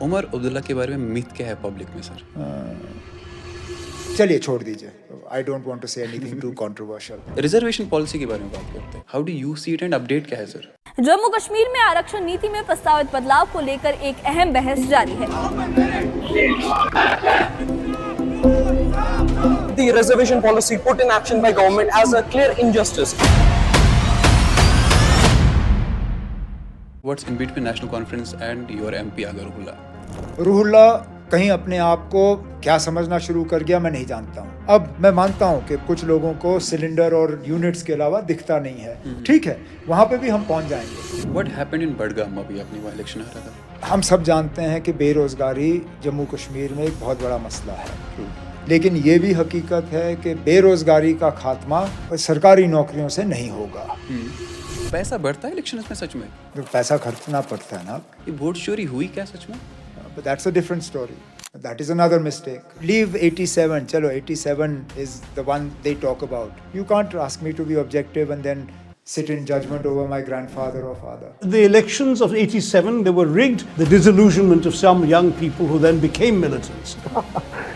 उमर अब्दुल्ला के बारे में मिथ क्या है पब्लिक में सर? चलिए छोड़ दीजिए, I don't want to say anything too controversial. Reservation policy के बारे में बात करते हैं। How do you see it and update क्या है सर? जम्मू कश्मीर में आरक्षण नीति में प्रस्तावित बदलाव को लेकर एक अहम बहस जारी है। The reservation policy put in action by government as a clear injustice. What's in between national conference and your MP Aga Ruhullah? Ruhulla कहीं अपने आप को क्या समझना शुरू कर गया, मैं नहीं जानता हूँ। अब मैं मानता हूँ कि कुछ लोगों को सिलेंडर और यूनिट्स के अलावा दिखता नहीं है, ठीक है, वहाँ पे भी हम पहुँच जाएंगे। What happened in Budgam? अभी अपनी वहाँ इलेक्शन आ रहा था। हम सब जानते हैं कि बेरोजगारी जम्मू कश्मीर में एक बहुत बड़ा मसला है, लेकिन ये भी हकीकत है कि बेरोजगारी का खात्मा सरकारी नौकरियों से नहीं होगा। पैसा बढ़ता है इलेक्शन में सच में? तो पैसा खर्चना पड़ता है ना। ये वोट चोरी हुई क्या सच में? But that's a different story. That is another mistake. Leave 87. Chalo, 87 is the one they talk about. You can't ask me to be objective and then sit in judgment over my grandfather or father. The elections of 87, they were rigged, the disillusionment of some young people who then became militants.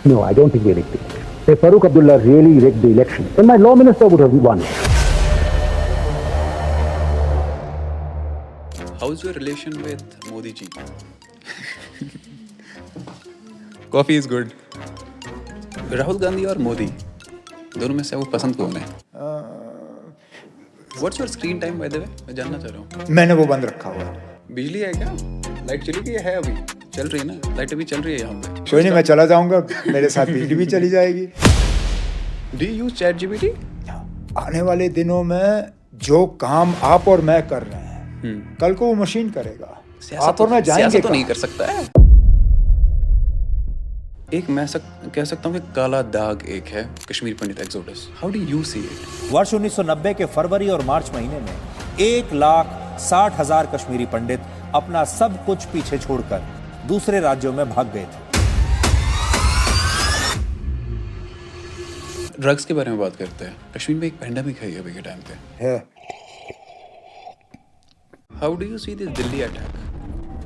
No, I don't think they rigged it. If Farooq Abdullah really rigged the election, then my law minister would have won. How's your relation with Modi ji? Coffee is good. Rahul Gandhi और मोदी दोनों में से वो पसंद कौन है? What's your screen time by the way? मैं जानना चाह रहा हूँ। मैंने वो बंद रखा हुआ है। बिजली है क्या? लाइट चली गई है? अभी चल रही है ना? लाइट अभी चल रही है यहाँ पे। कोई नहीं, मैं चला जाऊंगा, मेरे साथ बिजली भी चली जाएगी। Do you use ChatGPT? आने वाले दिनों में जो काम आप और मैं कर रहे हैं, कल को वो मशीन करेगा। आप और मैं जाएंगे सियासत तो कहाँ? नहीं कर सकता है। एक मैं कह सकता हूँ कि काला दाग एक है Kashmir pandit exodus. How do you see it? वर्ष 1990 के फरवरी और मार्च महीने में 1,60,000 कश्मीरी पंडित अपना सब कुछ पीछे छोड़कर दूसरे राज्यों में भाग गए थे। ड्रग्स के बारे में बात करते हैं। कश्मीर में एक पेंडेमिक है अभी के टाइम पे है। How do you see this Delhi attack?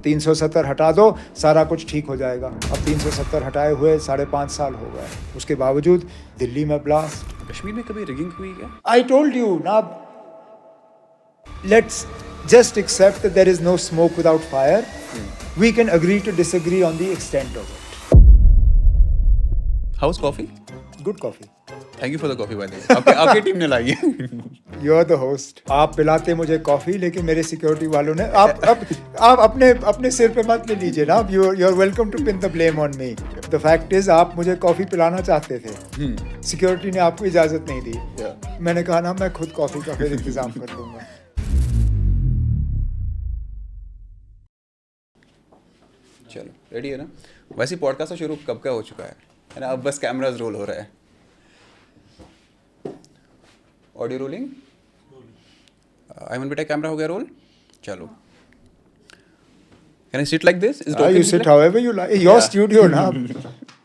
370 हटा दो, सारा कुछ ठीक हो जाएगा। अब 370 हटाए हुए 5.5 साल हो गए, उसके बावजूद दिल्ली में ब्लास्ट। कश्मीर में कभी रिगिंग हुई क्या? I told you now, let's just accept that there is no smoke without fire. We can agree to disagree on the extent of it. How's coffee? Good coffee. Thank you for the coffee by the way. आपकी team ने लाई है। You are the host. आप पिलाते मुझे coffee, लेकिन मेरे security वालों ने आप अपने सिर पे मत ले लीजिए ना। You are welcome to pin the blame on me. The fact is आप मुझे कॉफी पिलाना चाहते थे, सिक्योरिटी ने आपको इजाजत नहीं दी। मैंने कहा ना, मैं खुद कॉफी का फिर इंतजाम कर दूंगा। चलो रेडी है ना? वैसे पॉडकास्ट शुरू कब का हो चुका है ना? अब बस कैमराज रोल हो रहा है। Audio rolling. आयमन बेटा कैमरा हो गया रोल? चलो। Can I sit like this? Is it okay You to sit like? however you like. Your studio ना।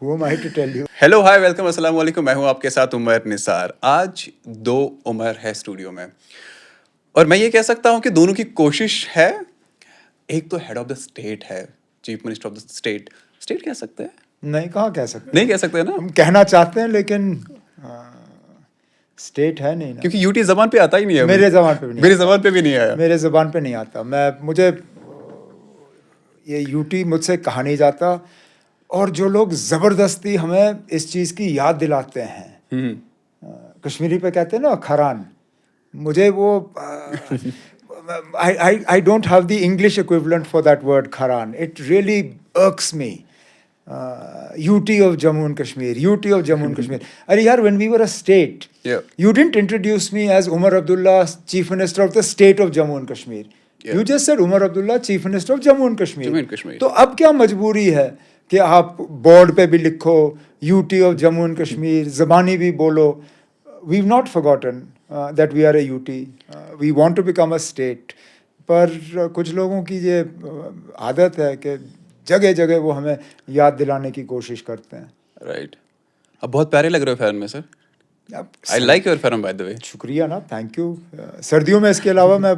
Who am I to tell you? Hello hi welcome अस्सलाम वालेकुम। मैं हूं आपके साथ उमर निसार। आज 2 उमर है स्टूडियो में और मैं ये कह सकता हूं कि दोनों की कोशिश है। एक तो हेड ऑफ द स्टेट है, chief minister of the state. State कह सकते हैं? नहीं, कहाँ कह सकते? नहीं कह सकते ना? हम कहना चाहते हैं, लेकिन स्टेट है नहीं ना। क्योंकि यूटी जबान पे आता ही नहीं है। मेरे जबान पे भी नहीं, मेरी जबान पे भी नहीं आया। मेरे जबान पे नहीं आता। मुझे ये यूटी मुझसे कहा नहीं जाता। और जो लोग जबरदस्ती हमें इस चीज की याद दिलाते हैं, कश्मीरी पे कहते हैं ना खरान, मुझे वो I don't have the English equivalent for that word खरान. It really irks me. UT of Jammu and Kashmir, UT of Jammu and Kashmir. अरे यार, when we were a state, you didn't introduce me as Umar Abdullah, Chief Minister of the state of Jammu and Kashmir. You just said Umar Abdullah, Chief Minister of Jammu and Kashmir. Jammu and Kashmir. तो अब क्या मजबूरी है कि आप board पे भी लिखो UT of Jammu and Kashmir, ज़बानी भी बोलो? We've not forgotten that we are a UT. We want to become a state. पर कुछ लोगों की ये आदत है कि जगह जगह वो हमें याद दिलाने की कोशिश करते हैं। राइट। अब बहुत प्यारे लग रहे हो फैन में sir. I like your fan by the way. शुक्रिया ना, थैंक यू। सर्दियों में इसके अलावा मैं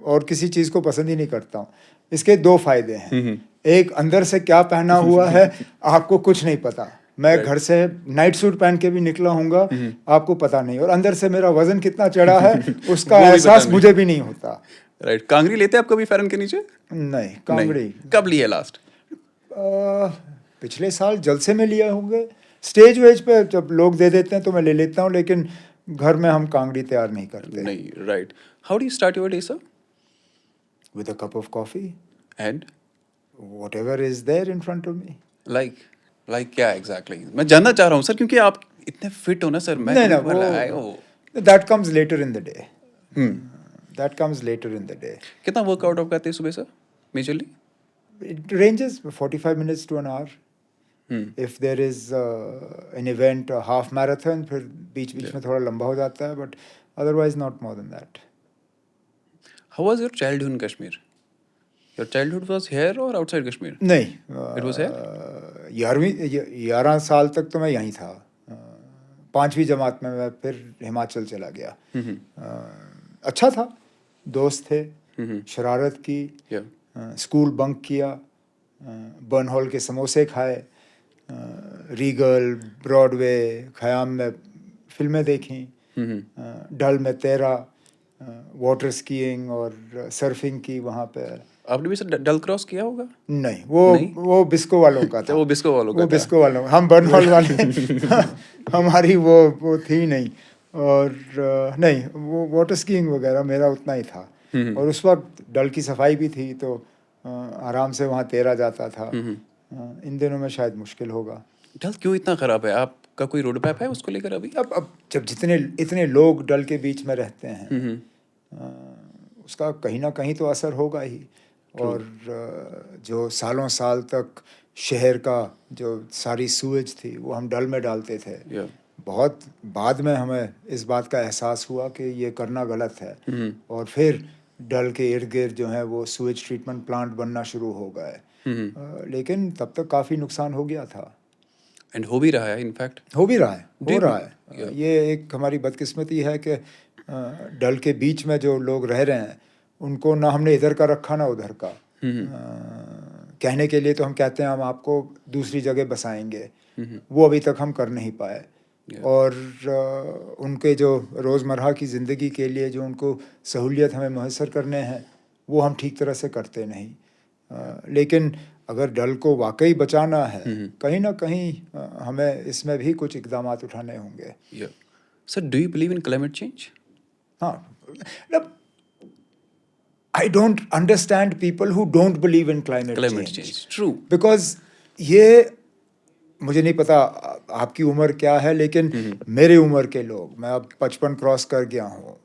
और किसी चीज़ को पसंद ही नहीं करता हूँ। इसके दो फायदे हैं। एक, अंदर से क्या पहना हुआ है आपको कुछ नहीं पता। मैं घर से नाइट सूट पहन के भी निकला हूँगा, आपको पता नहीं, और अंदर से मेरा वजन कितना चढ़ा है उसका वो भी पता एहसास नहीं। मुझे भी नहीं होता। राइट। कांगरी लेते हैं आप कभी फैरन के नीचे? नहीं, कांगड़ी नहीं। कब ली है लास्ट? पिछले साल जलसे में लिया होंगे। स्टेज वेज पे जब लोग दे देते हैं तो मैं ले लेता हूँ, लेकिन घर में हम कांगड़ी तैयार नहीं करते। नहीं। Right. How do you start your day sir? With a cup of coffee, and whatever is there in front of me. Like क्या एग्जैक्टली मैं जानना चाह रहा हूँ सर, क्योंकि आप इतने फिट हो ना सर। मैं नहीं ना, वो that comes later in the day. That comes later in the day. कितना वर्कआउट आप करते हैं सुबह sir majorly? It ranges 45 minutes to an hour. If there is an event, a half marathon, फिर बीच बीच में थोड़ा लंबा हो जाता है, but otherwise not more than that. How was your childhood in Kashmir? Your childhood was here or outside Kashmir? नहीं, It was here? 11 साल तक तो मैं यहीं था। 5वीं जमात में मैं फिर हिमाचल चला गया। अच्छा था, दोस्त थे, शरारत की, Yeah. स्कूल बंक किया, बर्नहॉल के समोसे खाए, रीगल, ब्रॉडवे, खयाम में फिल्में देखी, डल में तैरा, वाटर स्कीइंग और सर्फिंग की वहाँ पे। आपने भी सर डल क्रॉस किया होगा? नहीं, वो बिस्को वालों का था। वो बिस्को वालों का था। बिस्को वालों, हम बर्नहॉल वाले हमारी वो थी नहीं। और नहीं, वो वाटर स्कीइंग वगैरह मेरा उतना ही था। और उस वक्त डल की सफाई भी थी तो आराम से वहाँ तैरा जाता था। इन दिनों में शायद मुश्किल होगा। डल क्यों इतना खराब है? आपका कोई रोड मैप है उसको लेकर अभी? अब जब इतने लोग डल के बीच में रहते हैं, उसका कहीं ना कहीं तो असर होगा ही। और जो सालों साल तक शहर का जो सारी सूएज थी वो हम डल में डालते थे। Yeah. बहुत बाद में हमें इस बात का एहसास हुआ कि ये करना गलत है। और फिर डल के इर्द गिर्द जो है वो सूएज ट्रीटमेंट प्लांट बनना शुरू हो गए। लेकिन तब तक काफ़ी नुकसान हो गया था। एंड हो भी रहा है इनफैक्ट। हो भी रहा है, जी, हो रहा है। ये एक हमारी बदकिस्मती है कि डल के बीच में जो लोग रह रहे हैं उनको ना हमने इधर का रखा ना उधर का। कहने के लिए तो हम कहते हैं हम आपको दूसरी जगह बसाएंगे, वो अभी तक हम कर नहीं पाए। और उनके जो रोज़मर्रा की ज़िंदगी के लिए जो उनको सहूलियत हमें मुयस्सर करने हैं वो हम ठीक तरह से करते नहीं। लेकिन अगर डल को वाकई बचाना है, कहीं ना कहीं हमें इसमें भी कुछ इक़दाम उठाने होंगे। Sir, do you believe in climate change? हाँ, मतलब I don't understand people who don't believe in climate change. True. Because ये मुझे नहीं पता आपकी उम्र क्या है, लेकिन मेरी उम्र के लोग, मैं अब 55 क्रॉस कर गया हूँ,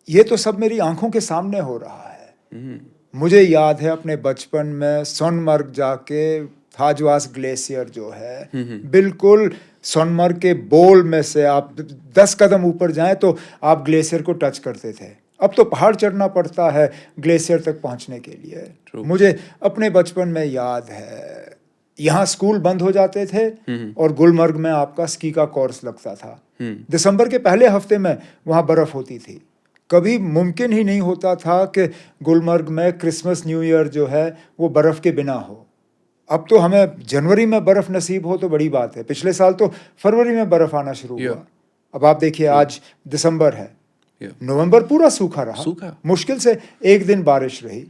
ये तो सब मेरी आंखों के सामने हो रहा है। मुझे याद है अपने बचपन में सोनमर्ग जाके थाजवास ग्लेशियर जो है, बिल्कुल सोनमर्ग के बोल में से आप 10 कदम ऊपर जाएं तो आप ग्लेशियर को टच करते थे। अब तो पहाड़ चढ़ना पड़ता है ग्लेशियर तक पहुंचने के लिए। मुझे अपने बचपन में याद है, यहाँ स्कूल बंद हो जाते थे और गुलमर्ग में आपका स्की का कोर्स लगता था। दिसंबर के पहले हफ्ते में वहाँ बर्फ़ होती थी। कभी मुमकिन ही नहीं होता था कि गुलमर्ग में क्रिसमस न्यू ईयर जो है वो बर्फ़ के बिना हो। अब तो हमें जनवरी में बर्फ़ नसीब हो तो बड़ी बात है। पिछले साल तो फरवरी में बर्फ़ आना शुरू हुआ। अब आप देखिए, आज दिसंबर है, नवंबर पूरा सूखा रहा, मुश्किल से एक दिन बारिश रही।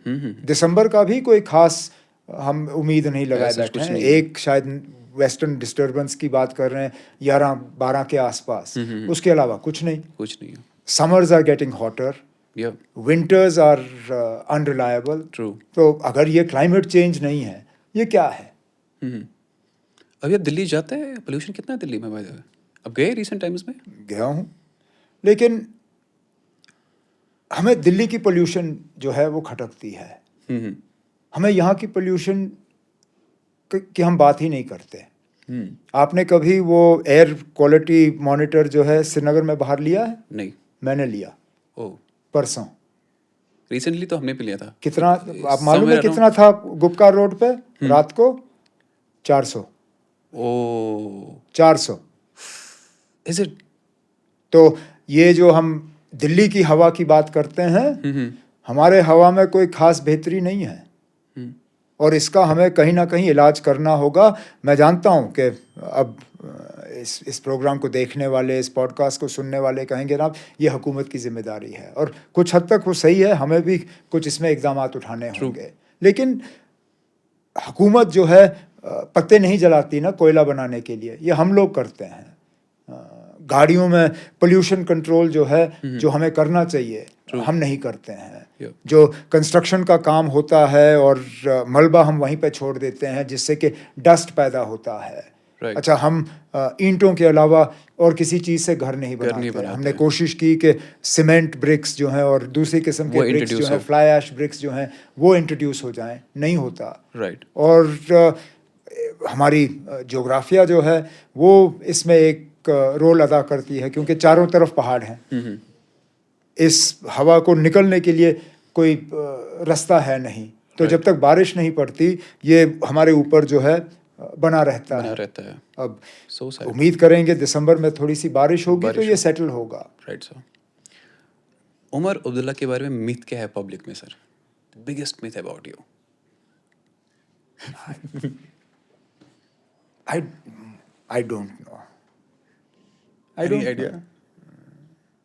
दिसंबर का भी कोई खास हम उम्मीद नहीं लगाए बैठे हैं। एक शायद वेस्टर्न डिस्टर्बेंस की बात कर रहे हैं 11-12 के आसपास, उसके अलावा कुछ नहीं। Summers are getting hotter, winters are unreliable. तो अगर ये क्लाइमेट चेंज नहीं है, ये क्या है? अभी आप दिल्ली जाते हैं, पोल्यूशन कितना है दिल्ली में? बाय द वे, अब गए रिसेंट टाइम्स में? गया हूँ, लेकिन हमें दिल्ली की पोल्यूशन जो है वो खटकती है। हमें यहाँ की पोल्यूशन की हम बात ही नहीं करते। आपने कभी वो एयर क्वालिटी मॉनिटर जो है श्रीनगर में बाहर लिया है? नहीं। मैंने लिया। परसों रिसेंटली तो हमने भी लिया था। कितना आप मालूम है कितना था गुपकार रोड पे रात को? 400। 400। Is it? तो ये जो हम दिल्ली की हवा की बात करते हैं, हमारे हवा में कोई खास बेहतरी नहीं है। और इसका हमें कहीं ना कहीं इलाज करना होगा। मैं जानता हूँ कि अब इस प्रोग्राम को देखने वाले, इस पॉडकास्ट को सुनने वाले कहेंगे ना ये हुकूमत की जिम्मेदारी है, और कुछ हद तक वो सही है, हमें भी कुछ इसमें इक़दामात उठाने होंगे। लेकिन हुकूमत जो है पत्ते नहीं जलाती ना कोयला बनाने के लिए, ये हम लोग करते हैं। गाड़ियों में पोल्यूशन कंट्रोल जो है, जो हमें करना चाहिए, हम नहीं करते हैं। जो कंस्ट्रक्शन का काम होता है और मलबा हम वहीं पे छोड़ देते हैं जिससे कि डस्ट पैदा होता है। अच्छा, हम ईंटों के अलावा और किसी चीज़ से घर नहीं बनाते। हमने कोशिश की कि सीमेंट ब्रिक्स जो हैं और दूसरी किस्म के ब्रिक्स जो हैं, फ्लाई ऐश ब्रिक्स जो हैं, वो इंट्रोड्यूस हो जाएं, नहीं होता। और हमारी जोग्राफिया जो है वो इसमें एक रोल अदा करती है, क्योंकि चारों तरफ पहाड़ हैं। इस हवा को निकलने के लिए कोई रास्ता है नहीं, तो जब तक बारिश नहीं पड़ती ये हमारे ऊपर जो है बना रहता है। अब उम्मीद करेंगे दिसंबर में थोड़ी सी बारिश होगी तो ये सेटल होगा। Right sir. उमर अब्दुल्ला के बारे में मिथ क्या है पब्लिक में sir? Biggest myth about you? I don't know. Any idea?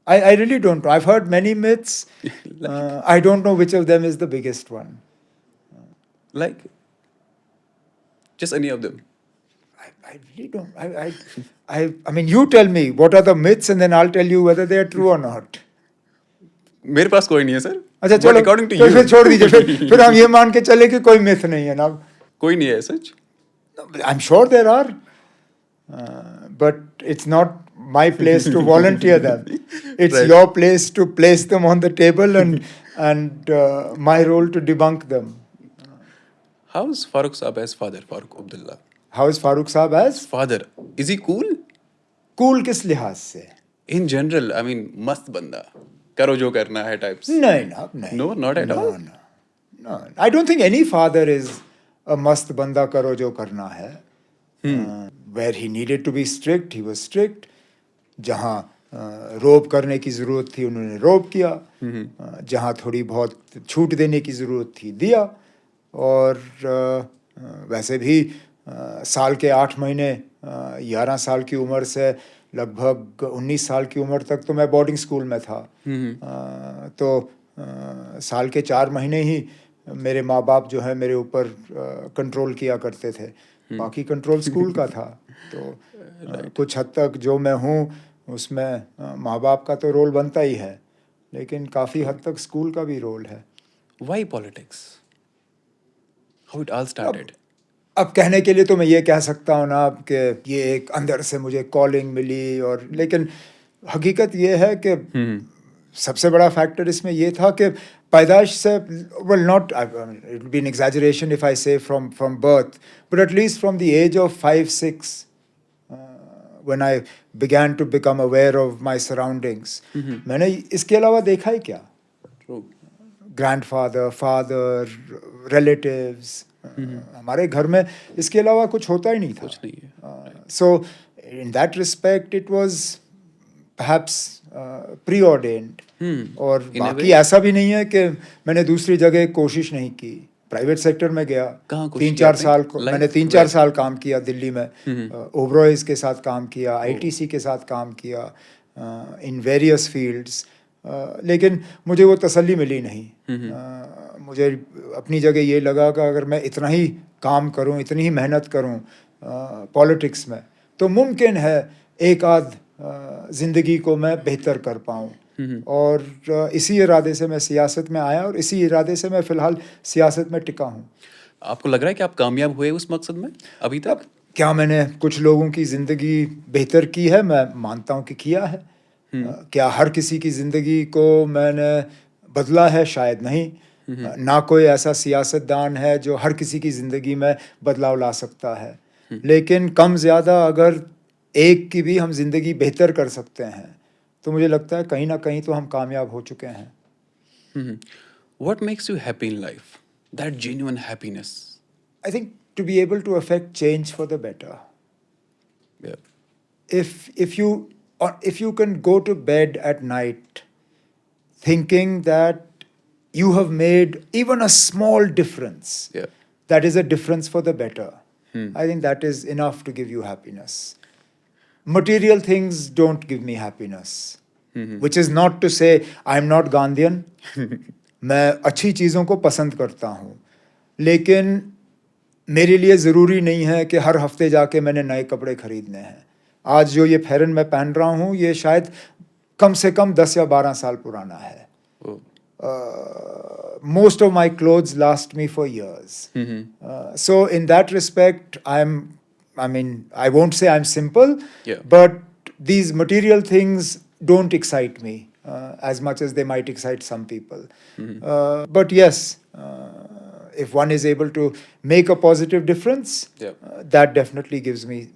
I really don't know. I've heard many myths. I don't know which of them is the biggest one. Like, just any of them. I really don't. I mean, you tell me what are the myths, and then I'll tell you whether they are true or not. मेरे पास कोई नहीं है sir. अच्छा चलो, according to तो you फिर छोड़ दीजिए, फिर हम ये मान के चले कि कोई myth नहीं है ना। कोई नहीं है सच? I'm sure there are, but it's not my place to volunteer them. It's Right. your place to place them on the table, and my role to debunk them. How is Farooq Saab as father? Farooq Abdullah. How is Farooq Saab as? Father. Is he cool? Cool किस लिहाज से? In general, I mean, मस्त बंदा, करो जो करना है types. नहीं। No, not at all. No. I don't think any father is a मस्त बंदा करो जो करना है. Where he needed to be strict, he was strict. जहाँ रोब करने की ज़रूरत थी उन्होंने रोब किया, जहाँ थोड़ी बहुत छूट देने की ज़रूरत थी दिया। और वैसे भी साल के 8 महीने 11 साल की उम्र से लगभग 19 साल की उम्र तक तो मैं बोर्डिंग स्कूल में था। तो साल के 4 महीने ही मेरे माँ बाप जो है मेरे ऊपर कंट्रोल किया करते थे, बाकी कंट्रोल स्कूल का था। तो कुछ हद तक जो मैं हूँ उसमें माँ बाप का तो रोल बनता ही है, लेकिन काफ़ी हद तक स्कूल का भी रोल है। Why politics? How it all started? अब कहने के लिए तो मैं ये कह सकता हूँ ना कि ये एक अंदर से मुझे कॉलिंग मिली, और लेकिन हकीकत ये है कि सबसे बड़ा फैक्टर इसमें ये था कि पैदाइश से, well not, it would be an exaggeration if I say from birth, but at least from the age of 5-6, when I began to become aware of my surroundings, मैंने इसके अलावा देखा ही क्या? ग्रैंडफादर, फादर, रिलेटिव्स, हमारे घर में इसके अलावा कुछ होता ही नहीं था। कुछ नहीं है। So in that respect it was perhaps preordained. और बाकी ऐसा भी नहीं है कि मैंने दूसरी जगह कोशिश नहीं की। प्राइवेट सेक्टर में गया, 3-4 साल को मैंने 3-4 साल काम किया दिल्ली में, ओबरॉयज के साथ काम किया, आईटीसी के साथ काम किया, इन वेरियस फील्ड्स, लेकिन मुझे वो तसल्ली मिली नहीं। मुझे अपनी जगह ये लगा कि अगर मैं इतना ही काम करूं, इतनी ही मेहनत करूं पॉलिटिक्स में, तो मुमकिन है एक आध ज़िंदगी को मैं बेहतर कर पाऊं। और इसी इरादे से मैं सियासत में आया, और इसी इरादे से मैं फ़िलहाल सियासत में टिका हूं। आपको लग रहा है कि आप कामयाब हुए उस मकसद में अभी तक? क्या मैंने कुछ लोगों की ज़िंदगी बेहतर की है? मैं मानता हूं कि किया है। क्या हर किसी की ज़िंदगी को मैंने बदला है? शायद नहीं। ना कोई ऐसा सियासतदान है जो हर किसी की ज़िंदगी में बदलाव ला सकता है, लेकिन कम ज़्यादा अगर एक की भी हम ज़िंदगी बेहतर कर सकते हैं तो मुझे लगता है कहीं ना कहीं तो हम कामयाब हो चुके हैं। What makes you happy in life? That genuine happiness. I think to be able to affect change for the better. Yeah. If you can go to bed at night thinking that you have made even a small difference, Yeah. that is a difference for the better. I think that is enough to give you happiness. Material things don't give me happiness, which is not to say I'm not Gandhian. मैं अच्छी चीज़ों को पसंद करता हूँ, लेकिन मेरे लिए ज़रूरी नहीं है कि हर हफ्ते जाके मैंने नए कपड़े खरीदने हैं. आज जो ये फेरन मैं पहन रहा हूँ, ये शायद कम से कम 10 या 12 साल पुराना है. Most of my clothes last me for years. So in that respect, I won't say I'm simple, but these material things don't excite me as much as they might excite some people. But yes, if one is able to make a positive difference, that definitely gives me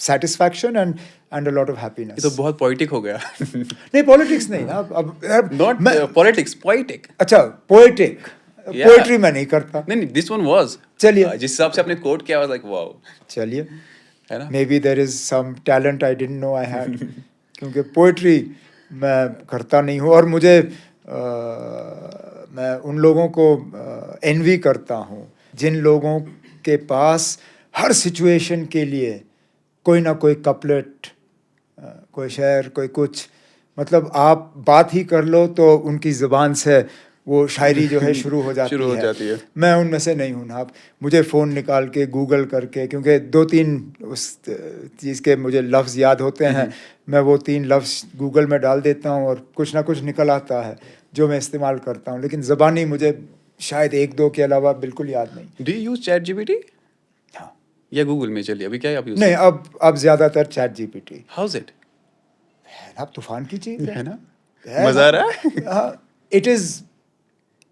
satisfaction and a lot of happiness. ये तो बहुत poetic हो गया. नहीं, politics नहीं. अब not politics, poetic. अच्छा, poetic. Poetry मैं नहीं करता. नहीं, दिस वन वाज. चलिए. जिस हिसाब से आपने कोट किया, वाज लाइक वाओ. चलिए, है ना? Maybe there is some talent I didn't know I had. क्योंकि पोएट्री मैं करता नहीं हूँ, और मुझे मैं उन लोगों को एनवी करता हूँ जिन लोगों के पास हर सिचुएशन के लिए कोई ना कोई कपलेट, कोई शेर, कोई कुछ, मतलब आप बात ही कर लो तो उनकी ज़ुबान से वो शायरी जो है शुरू हो जाती है. मैं उनमें से नहीं हूँ ना. मुझे फ़ोन निकाल के गूगल करके, क्योंकि 2-3 उस चीज़ के मुझे लफ्ज़ याद होते हैं, मैं वो 3 लफ्ज़ गूगल में डाल देता हूँ और कुछ ना कुछ निकल आता है जो मैं इस्तेमाल करता हूँ. लेकिन ज़बानी मुझे शायद 1-2 के अलावा बिल्कुल याद नहीं. Do you use chat GPT? हाँ. या गूगल में? चलिए, अभी क्या है आप यूज? नहीं, अब ज़्यादातर chat GPT. How is it? अब तूफान की चीज़ है ना? मज़ा आ रहा है? इट इज़,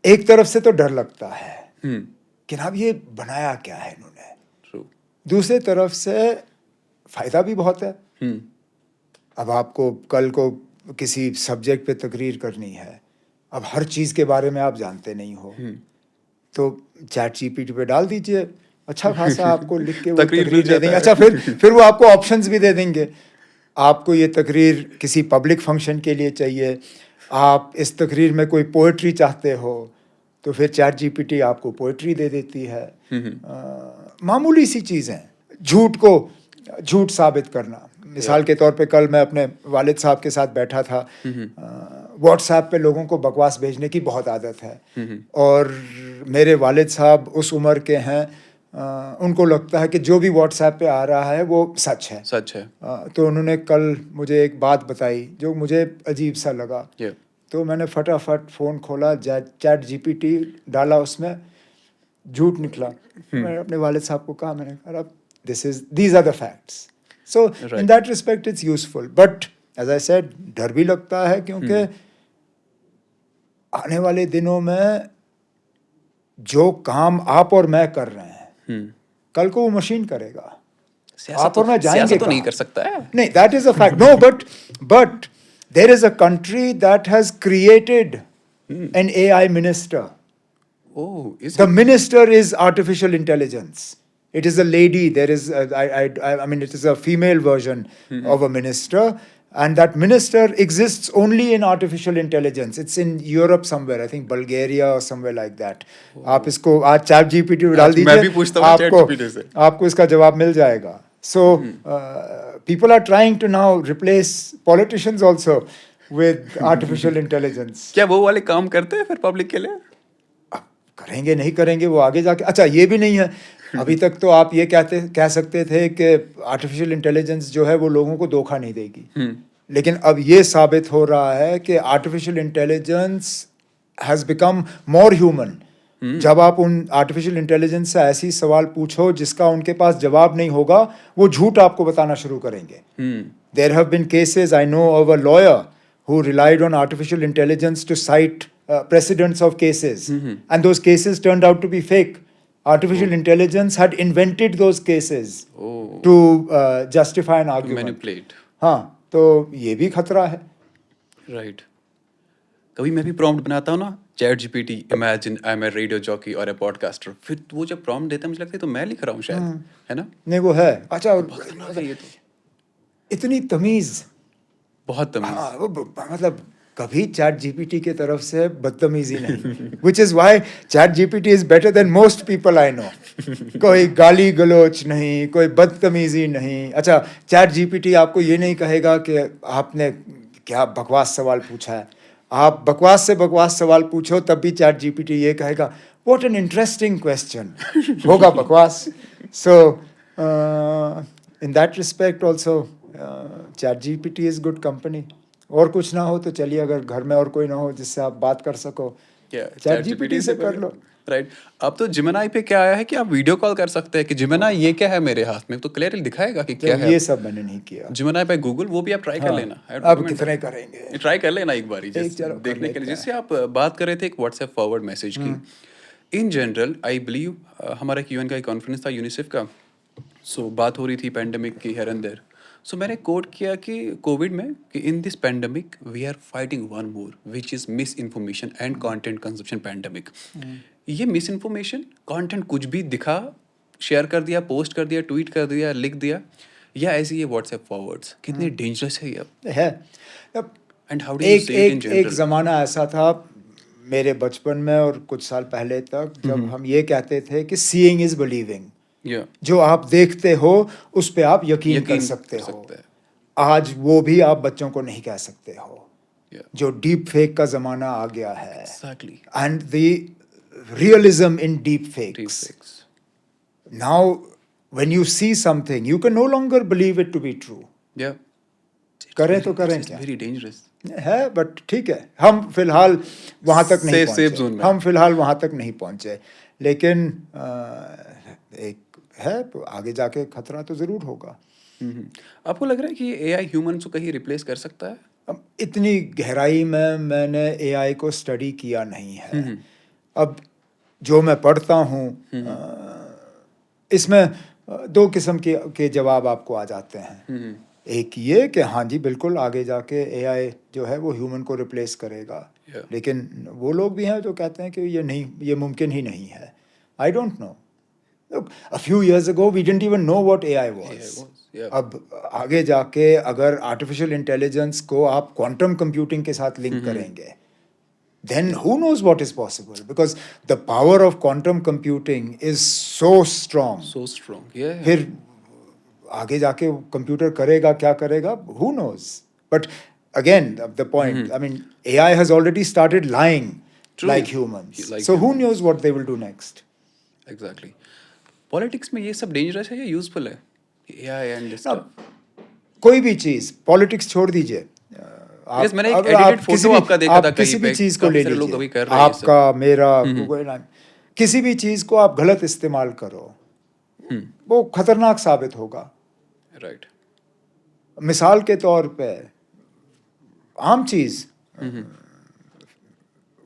एक तरफ से तो डर लगता है कि अब ये बनाया क्या है इन्होंने. True. दूसरे तरफ से फ़ायदा भी बहुत है. अब आपको कल को किसी सब्जेक्ट पे तकरीर करनी है, अब हर चीज़ के बारे में आप जानते नहीं हो, तो चैट जीपीटी पे डाल दीजिए, अच्छा खासा आपको लिख के वो तकरीर तकरीर दे मिल देंगे. जाता अच्छा, फिर वो आपको ऑप्शंस भी दे देंगे. आपको ये तकरीर किसी पब्लिक फंक्शन के लिए चाहिए, आप इस तकरीर में कोई पोएट्री चाहते हो, तो फिर चैट जीपीटी आपको पोएट्री दे देती है. मामूली सी चीज़ें, झूठ को झूठ साबित करना. मिसाल के तौर पे कल मैं अपने वालिद साहब के साथ बैठा था. व्हाट्सएप पे लोगों को बकवास भेजने की बहुत आदत है, और मेरे वालिद साहब उस उम्र के हैं, उनको लगता है कि जो भी व्हाट्सएप पे आ रहा है वो सच है. सच है. तो उन्होंने कल मुझे एक बात बताई जो मुझे अजीब सा लगा. तो मैंने फटाफट फ़ोन खोला, चैट जीपीटी डाला, उसमें झूठ निकला. मैंने अपने वालिद साहब को कहा, मैंने कहा these are the facts. So in that respect it's useful, but as I said, डर भी लगता है, क्योंकि आने वाले दिनों में जो काम आप और मैं कर रहे हैं, कल को वो मशीन करेगा. आप और मैं जाएंगे तो नहीं कर सकता है. नहीं, that is a fact. No, but there is a country that has created an AI minister. Oh, is The it? minister is artificial intelligence. It is a lady. There is, I mean, it is a female version of a minister, and that minister exists only in artificial intelligence. It's in Europe somewhere, I think Bulgaria or somewhere like that. आप इसको आज chat GPT में डाल दीजिए, मैं भी पूछता हूँ चैट जीपीटी से. आपको इसका जवाब मिल जाएगा. So people are trying to now replace politicians also with artificial intelligence. क्या वो वाले काम करते हैं फिर पब्लिक के लिए? करेंगे नहीं करेंगे वो आगे जाके. अच्छा, ये भी नहीं है, अभी तक तो आप ये कह सकते थे कि आर्टिफिशियल इंटेलिजेंस जो है वो लोगों को धोखा नहीं देगी, लेकिन अब ये साबित हो रहा है कि artificial intelligence has become more human. जब आप उन आर्टिफिशियल इंटेलिजेंस से ऐसी सवाल पूछो जिसका उनके पास जवाब नहीं होगा, वो झूठ आपको बताना शुरू करेंगे. There have been cases, I know of a lawyer who relied on artificial intelligence to cite precedents of cases, and those cases turned out to be fake. Artificial intelligence had invented those cases to justify an argument. Manipulate. हाँ, तो ये भी खतरा है. Right. कभी मैं भी prompt बनाता हूँ ना, ChatGPT, imagine I am a radio jockey और ए पॉडकास्टर, फिर वो जब प्रॉम्प्ट देता है मुझे लगता है तो मैं लिख रहा हूँ शायद, है ना? नहीं, वो है. अच्छा, खतरनाक है ये तो. इतनी तमीज़, बहुत तमीज. मतलब कभी चैट जीपीटी की तरफ से बदतमीजी नहीं, which is why chat GPT is better than most people I know. कोई गाली गलोच नहीं, कोई बदतमीजी नहीं। अच्छा, चैट जीपीटी आपको ये नहीं कहेगा कि आपने क्या बकवास सवाल पूछा है। आप बकवास से बकवास सवाल पूछो तब भी चैट जीपीटी ये कहेगा व्हाट एन इंटरेस्टिंग क्वेश्चन, होगा बकवास। So in that respect also ChatGPT is good company. और कुछ ना हो तो चलिए, अगर घर में और कोई ना हो जिससे आप बात कर सको, चैट जीपीटी से कर लो। राइट। अब तो जिमिनाई पे क्या आया है कि आप वीडियो कॉल कर सकते हैं कि जिमिनाई ये क्या है मेरे हाथ में, तो क्लियरली दिखाएगा कि क्या तो है। ये सब मैंने नहीं किया। जिमिनाई पे गूगल, वो भी आप ट्राई कर हाँ, लेना। अब कितने करेंगे, ट्राई कर लेना एक बार चलो कर देखने के लिए। लेते हैं। जिससे आप बात कर रहे थे एक व्हाट्सएप फॉरवर्ड मैसेज की, इन जनरल आई बिलीव हमारा एक यूएन का एक कॉन्फ्रेंस था यूनिसेफ का, सो बात हो रही थी पेंडेमिक की हेयर एंड देयर। सो मैंने कोट किया कि कोविड में कि in this pandemic we are fighting one more which is misinformation and content consumption pandemic. ये मिस इन्फॉर्मेशन, कंटेंट कुछ भी दिखा, शेयर कर दिया, पोस्ट कर दिया, ट्वीट कर दिया, लिख दिया, या ऐसे ये व्हाट्सएप फॉरवर्ड्स कितने डेंजरस है ये। है। अब and how do you see it in एक जनरल? ज़माना ऐसा था मेरे बचपन में और कुछ साल पहले तक, जब हम ये कहते थे कि सीइंग इज़ बिलीविंग। या जो आप देखते हो उस पे आप यकीन कर सकते हो। हैं। आज वो भी आप बच्चों को नहीं कह सकते हो। Yeah. जो डीप फेक का ज़माना आ गया है, Exactly. And the realism in deepfakes. Deepfakes. Now when you see something you can no longer believe it to be true. Yeah. करें तो करें It's क्या very dangerous. है, बट ठीक है, हम फिलहाल वहाँ तक नहीं Safe zone पहुँचे। में। हम फिलहाल वहाँ तक नहीं पहुँचे, लेकिन एक है, आगे जाके खतरा तो ज़रूर होगा। आपको लग रहा है कि ये एआई ह्यूमंस को कहीं रिप्लेस कर सकता है? अब इतनी गहराई में मैंने एआई को स्टडी किया नहीं है। अब जो मैं पढ़ता हूँ इसमें दो किस्म के जवाब आपको आ जाते हैं। एक ये कि हाँ जी बिल्कुल आगे जाके एआई जो है वो ह्यूमन को रिप्लेस करेगा, Yeah. लेकिन वो लोग भी हैं जो कहते हैं कि ये नहीं, ये मुमकिन ही नहीं है। I don't know. Look, a few years ago we didn't even know what AI was. Yeah. अब आगे जाके अगर आर्टिफिशियल इंटेलिजेंस को आप क्वांटम कंप्यूटिंग के साथ लिंक करेंगे, then who knows what is possible, because the power of quantum computing is so strong. So strong. Yeah. फिर आगे जाके कंप्यूटर करेगा क्या करेगा, who knows. But again the point, I mean AI has already started lying True. like humans. Like So who humans. knows what they will do next. Exactly. Politics में ये सब dangerous है या यूजफुल है? AI and this अब कोई भी चीज़, politics छोड़ दीजिए। Yes, मैंने एक edited photo आपका देखा था किसी कहीं भी पे, चीज़ को काफी ले सारे लोग अभी लीजिए, कर रहे हैं ये सब। आपका मेरा कोई ना, किसी भी चीज़ को आप गलत इस्तेमाल करो वो खतरनाक साबित होगा। राइट। मिसाल के तौर पे आम चीज़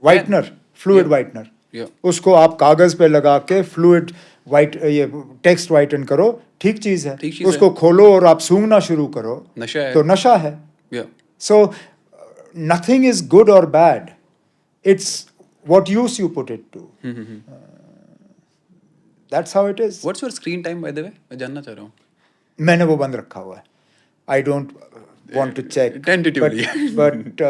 वाइटनर, फ्लूइड वाइटनर, Yeah. उसको आप कागज पे लगा के फ्लूइड वाइट ये टेक्स्ट वाइटन करो, ठीक चीज़ है। ठीक चीज़ है। उसको खोलो और आप सूंघना शुरू करो, नशा है। तो नशा है। या So nothing is good or bad. It's what use you put it to. That's how it is. What's your screen time by the way? मैं जानना चाह रहा हूँ। मैंने वो बंद रखा हुआ है. I don't want to check. Tentatively. But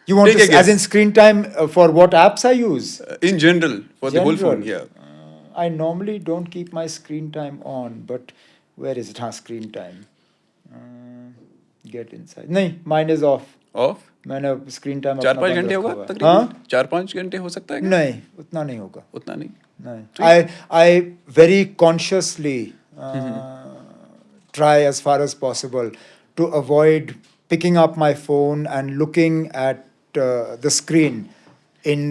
you want Take a to, guess. as in screen time for what apps I use? In general, for the whole phone, General. yeah. I normally don't keep my screen time on, but where is it? हाँ, screen time. Get inside. नहीं, mine is off. Off? मैंने screen time 4-5 घंटे होगा हाँ, तकरीबन? 4-5 घंटे हो सकता है क्या? नहीं उतना नहीं होगा, उतना नहीं। नहीं। I very consciously try as far as possible to avoid picking up my phone and looking at the screen in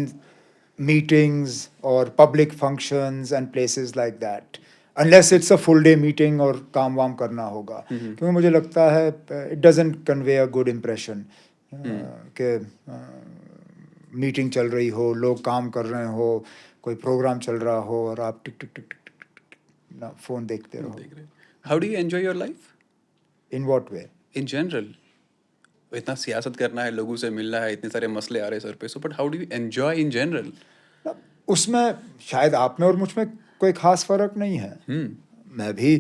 meetings or public functions and places like that, unless it's a full day meeting और काम वाम करना होगा, क्योंकि मुझे लगता है it doesn't convey a good impression कि मीटिंग चल रही हो, लोग काम कर रहे हो, कोई प्रोग्राम चल रहा हो और आप टिक टिक टिक टिक टिक टिक ना फोन देखते रहो। How do you enjoy your life? In what way? In general, इतना सियासत करना है, लोगों से मिलना है, इतने सारे मसले आ रहे हैं सर पे, so but how do you enjoy in general? उसमें शायद आप में और मुझ में कोई खास फर्क नहीं है। मैं भी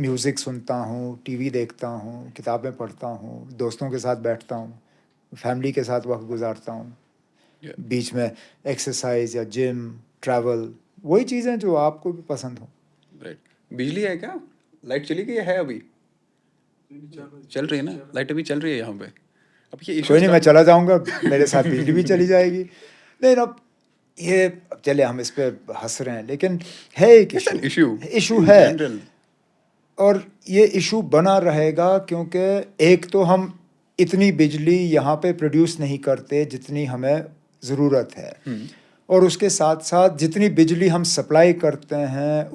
म्यूज़िक सुनता हूँ, टीवी देखता हूँ, किताबें पढ़ता हूँ, दोस्तों के साथ बैठता हूँ, फैमिली के साथ वक्त गुजारता हूँ, Yeah. बीच में एक्सरसाइज या जिम, ट्रैवल, वही चीज़ें जो आपको भी पसंद हो। राइट। बिजली है क्या? लाइट चली गई है अभी? चल रही है ना? लाइट अभी चल रही है यहाँ पे। अब ये कोई नहीं, मैं इश्यूज चला जाऊंगा, मेरे साथ बिजली भी चली जाएगी। लेकिन अब ये, अब चले हम इस पे हंस रहे हैं, लेकिन है एक इशू है, जनरल। और ये इशू बना रहेगा क्योंकि एक तो हम इतनी बिजली यहाँ पे प्रोड्यूस नहीं करते जितनी हमें ज़रूरत है, और उसके साथ साथ जितनी बिजली हम सप्लाई करते हैं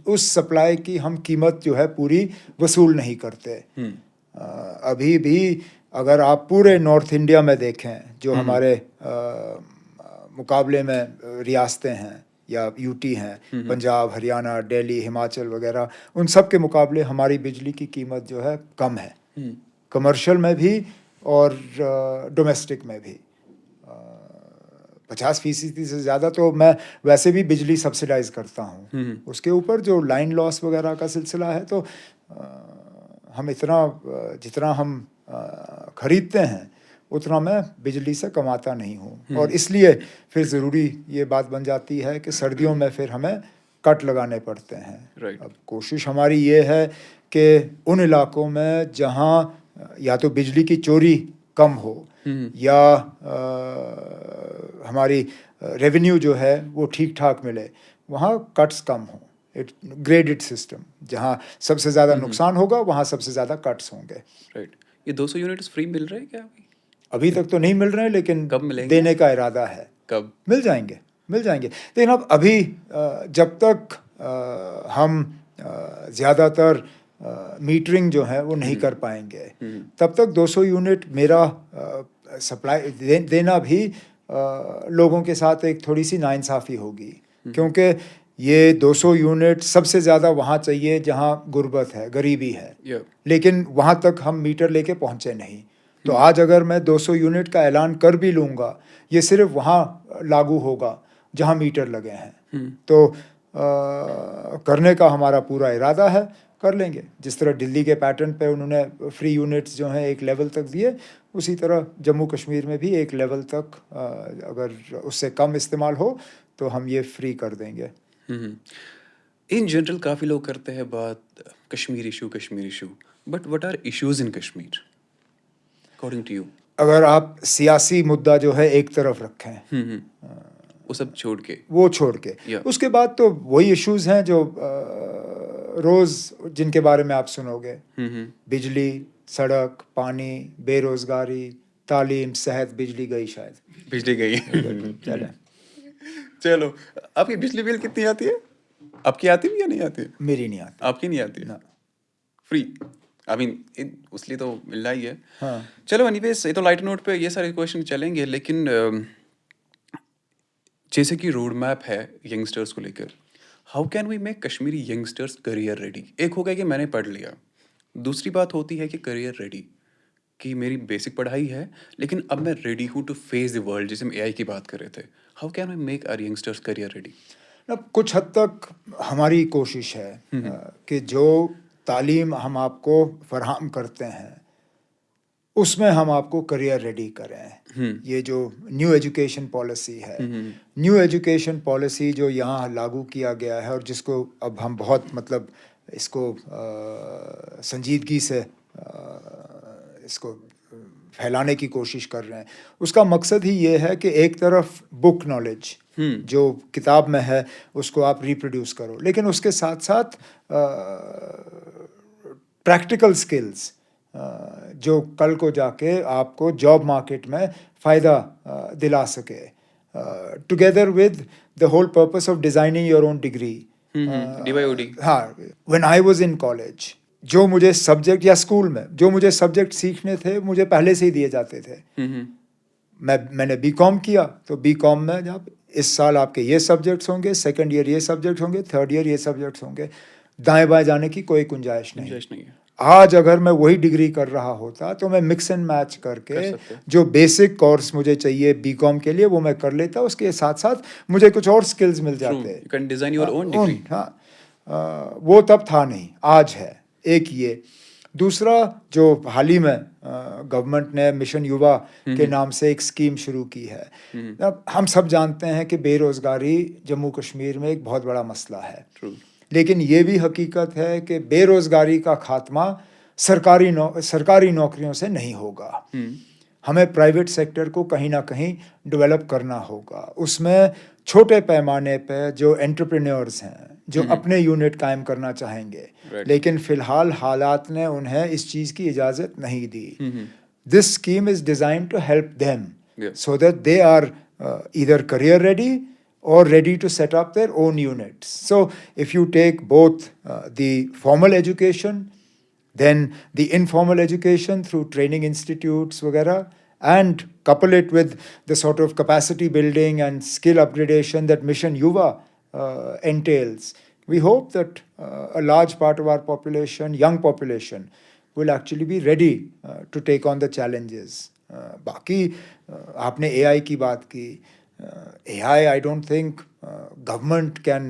उस सप्लाई की हम कीमत जो है पूरी वसूल नहीं करते। अभी भी अगर आप पूरे नॉर्थ इंडिया में देखें, जो हमारे मुकाबले में रियासतें हैं या यूटी हैं, पंजाब, हरियाणा, दिल्ली, हिमाचल वगैरह, उन सब के मुकाबले हमारी बिजली की कीमत जो है कम है, कमर्शियल में भी और डोमेस्टिक में भी। 50% से ज़्यादा तो मैं वैसे भी बिजली सब्सिडाइज करता हूँ। उसके ऊपर जो लाइन लॉस वगैरह का सिलसिला है, तो हम जितना हम खरीदते हैं उतना मैं बिजली से कमाता नहीं हूँ, और इसलिए फिर ज़रूरी ये बात बन जाती है कि सर्दियों में फिर हमें कट लगाने पड़ते हैं। Right. अब कोशिश हमारी ये है कि उन इलाकों में जहाँ या तो बिजली की चोरी कम हो या हमारी रेवेन्यू जो है वो ठीक ठाक मिले, वहाँ कट्स कम हो। ग्रेडेड सिस्टम, जहाँ सबसे ज़्यादा नुकसान होगा वहाँ सबसे ज़्यादा कट्स होंगे। राइट। ये 200 यूनिट्स फ्री मिल रहे हैं क्या अभी? अभी तक तो नहीं मिल रहे हैं, लेकिन कब मिलेंगे? देने का इरादा है। कब? मिल जाएंगे। लेकिन अब अभी जब तक हम ज़्यादातर मीटरिंग जो है वो नहीं कर पाएंगे, तब तक 200 यूनिट मेरा सप्लाई देना भी लोगों के साथ एक थोड़ी सी नाइंसाफ़ी होगी, क्योंकि ये 200 यूनिट सबसे ज़्यादा वहाँ चाहिए जहाँ गुर्बत है, गरीबी है, Yeah. लेकिन वहाँ तक हम मीटर लेके पहुँचे नहीं। तो आज अगर मैं 200 यूनिट का ऐलान कर भी लूँगा, ये सिर्फ वहाँ लागू होगा जहाँ मीटर लगे हैं। तो करने का हमारा पूरा इरादा है, कर लेंगे। जिस तरह दिल्ली के पैटर्न पे उन्होंने फ्री यूनिट्स जो हैं एक लेवल तक दिए, उसी तरह जम्मू कश्मीर में भी एक लेवल तक अगर उससे कम इस्तेमाल हो तो हम ये फ्री कर देंगे। इन जनरल काफ़ी लोग करते हैं बात Kashmir issue, but what are issues in Kashmir according to you? अगर आप सियासी मुद्दा जो है एक तरफ रखें, वो सब छोड़ के, Yeah. उसके बाद तो वही इश्यूज हैं जो रोज़ जिनके बारे में आप सुनोगे, बिजली, सड़क, पानी, बेरोजगारी, तालीम, सेहत। बिजली गई शायद। बिजली गई। चले। चलो, आपकी बिजली बिल कितनी आती है? आपकी आती भी या नहीं आती? मेरी नहीं आती। आपकी नहीं आती है? ना। फ्री, आई मीन उसलिए तो मिलना ही है। हाँ। चलो एनीवेज, ये तो लाइट नोट पे ये सारे क्वेश्चन चलेंगे, लेकिन जैसे कि रोड मैप है यंगस्टर्स को लेकर, how can we make Kashmiri youngsters career ready? एक हो गया कि मैंने पढ़ लिया, दूसरी बात होती है कि करियर रेडी, कि मेरी बेसिक पढ़ाई है लेकिन अब मैं रेडी हूँ टू फेस द वर्ल्ड, जैसे हम एआई की बात कर रहे थे। How can we make our youngsters career ready? अब कुछ हद तक हमारी कोशिश है कि जो तालीम हम आपको फराहम करते हैं उसमें हम आपको करियर रेडी करें। ये जो न्यू एजुकेशन पॉलिसी है, न्यू एजुकेशन पॉलिसी जो यहाँ लागू किया गया है और जिसको अब हम बहुत मतलब इसको संजीदगी से इसको फैलाने की कोशिश कर रहे हैं, उसका मकसद ही ये है कि एक तरफ बुक नॉलेज जो किताब में है उसको आप रिप्रोड्यूस करो, लेकिन उसके साथ साथ प्रैक्टिकल स्किल्स जो कल को जाके आपको जॉब मार्केट में फ़ायदा दिला सके, together with the whole purpose of designing your own degree, DYOD। हाँ, when I was in college, जो मुझे सब्जेक्ट या स्कूल में जो मुझे सब्जेक्ट सीखने थे मुझे पहले से ही दिए जाते थे। मैंने बीकॉम किया, तो बीकॉम में जब इस साल आपके ये सब्जेक्ट्स होंगे, सेकंड ईयर ये सब्जेक्ट होंगे, थर्ड ईयर ये सब्जेक्ट्स होंगे, दाएं बाएं जाने की कोई गुंजाइश नहीं है। आज अगर मैं वही डिग्री कर रहा होता तो मैं मिक्स एंड मैच करके जो बेसिक कोर्स मुझे चाहिए बीकॉम के लिए वो मैं कर लेता, उसके साथ साथ मुझे कुछ और स्किल्स मिल जाते। You can design your own degree। हाँ, वो तब था नहीं, आज है। एक ये दूसरा जो हाल ही में गवर्नमेंट ने मिशन युवा के नाम से एक स्कीम शुरू की है। अब हम सब जानते हैं कि बेरोजगारी जम्मू कश्मीर में एक बहुत बड़ा मसला है, लेकिन ये भी हकीकत है कि बेरोजगारी का खात्मा सरकारी नौकरियों से नहीं होगा। हमें प्राइवेट सेक्टर को कहीं ना कहीं डेवलप करना होगा। उसमें छोटे पैमाने पे जो एंटरप्रेन्योर्स हैं, जो अपने यूनिट कायम करना चाहेंगे, लेकिन फिलहाल हालात ने उन्हें इस चीज़ की इजाज़त नहीं दी। This scheme is designed to help them so that they are either career ready or ready to set up their own units. So if you take both the formal education, then the informal education through training institutes वगैरह, and couple it with the sort of capacity building and skill upgradation that Mission Yuva entails, we hope that a large part of our population, young population, will actually be ready to take on the challenges. बाकी आपने AI की बात की, AI I don't think government can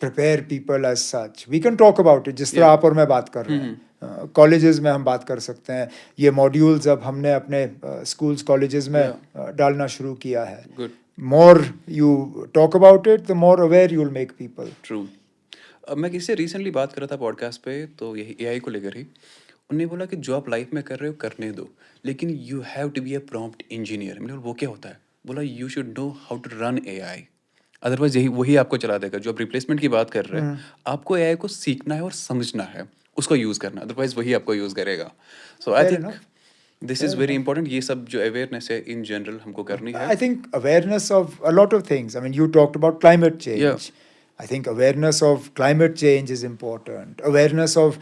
prepare people as such. We can talk about it, जिस तरह आप और मैं बात कर रहे हैं। कॉलेजेस में हम बात कर सकते हैं। ये मॉड्यूल्स अब हमने अपने स्कूल्स कॉलेजेस में डालना शुरू किया है। More you talk about it, the more aware you will make people. True. मैं किसी से रिसेंटली बात कर रहा था पॉडकास्ट पे, तो यही AI को लेकर ही उन्होंने बोला कि जो आप लाइफ में कर रहे हो करने दो, लेकिन you have to be a prompt engineer. मैंने बोला वो क्या होता है? बोला you should know how to run AI, otherwise यही वही आपको चला देगा। जो आप रिप्लेसमेंट की बात कर रहे हैं, आपको AI को सीखना है और समझना है, उसको यूज़ करना, अदरवाइज वही आपको यूज़ करेगा। So I think this is very important. ये सब जो अवेयरनेस है इन जनरल हमको करनी है। I think awareness of a lot of things. I mean you talked about climate change. I think awareness of climate change is important. Awareness of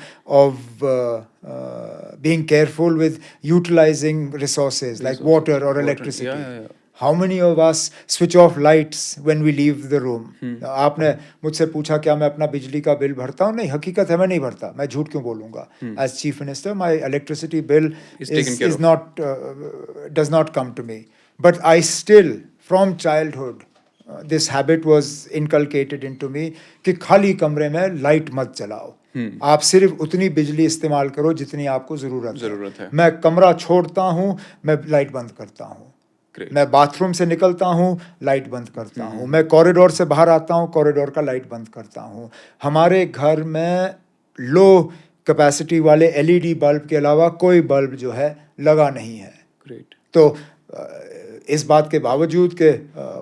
being careful with utilizing resources like water or electricity. How many of us switch off lights when we leave the room? आपने मुझसे पूछा क्या मैं अपना बिजली का bill भरता हूँ? नहीं, हकीकत है मैं नहीं भरता। मैं झूठ क्यों बोलूँगा? As Chief Minister, my electricity bill does not come to me. But I still, from childhood, this habit was inculcated into me कि खाली कमरे में लाइट मत जलाओ। आप सिर्फ उतनी बिजली इस्तेमाल करो जितनी आपको ज़रूरत है। मैं कमरा छोड़ता हूँ, मैं लाइट बंद करता हूँ। मैं बाथरूम से निकलता हूँ, लाइट बंद करता हूँ। मैं कॉरिडोर से बाहर आता हूँ, कॉरिडोर का लाइट बंद करता हूँ। हमारे घर में लो कैपेसिटी वाले LED बल्ब के अलावा कोई बल्ब जो है लगा नहीं है। तो इस बात के बावजूद कि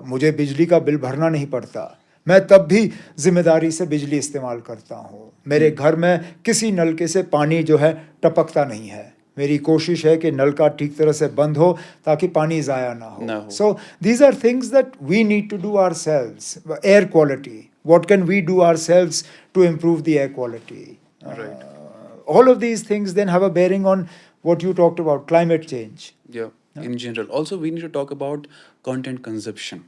मुझे बिजली का बिल भरना नहीं पड़ता, मैं तब भी जिम्मेदारी से बिजली इस्तेमाल करता हूँ। मेरे घर में किसी नलके से पानी जो है टपकता नहीं है। मेरी कोशिश है कि नलका ठीक तरह से बंद हो ताकि पानी ज़ाया ना हो। So these are things that we need to do ourselves. Air quality, what can we do ourselves to improve the air quality? All of these things then have a bearing on what you talked about, climate change. Yeah. In general, also we need to talk about content consumption,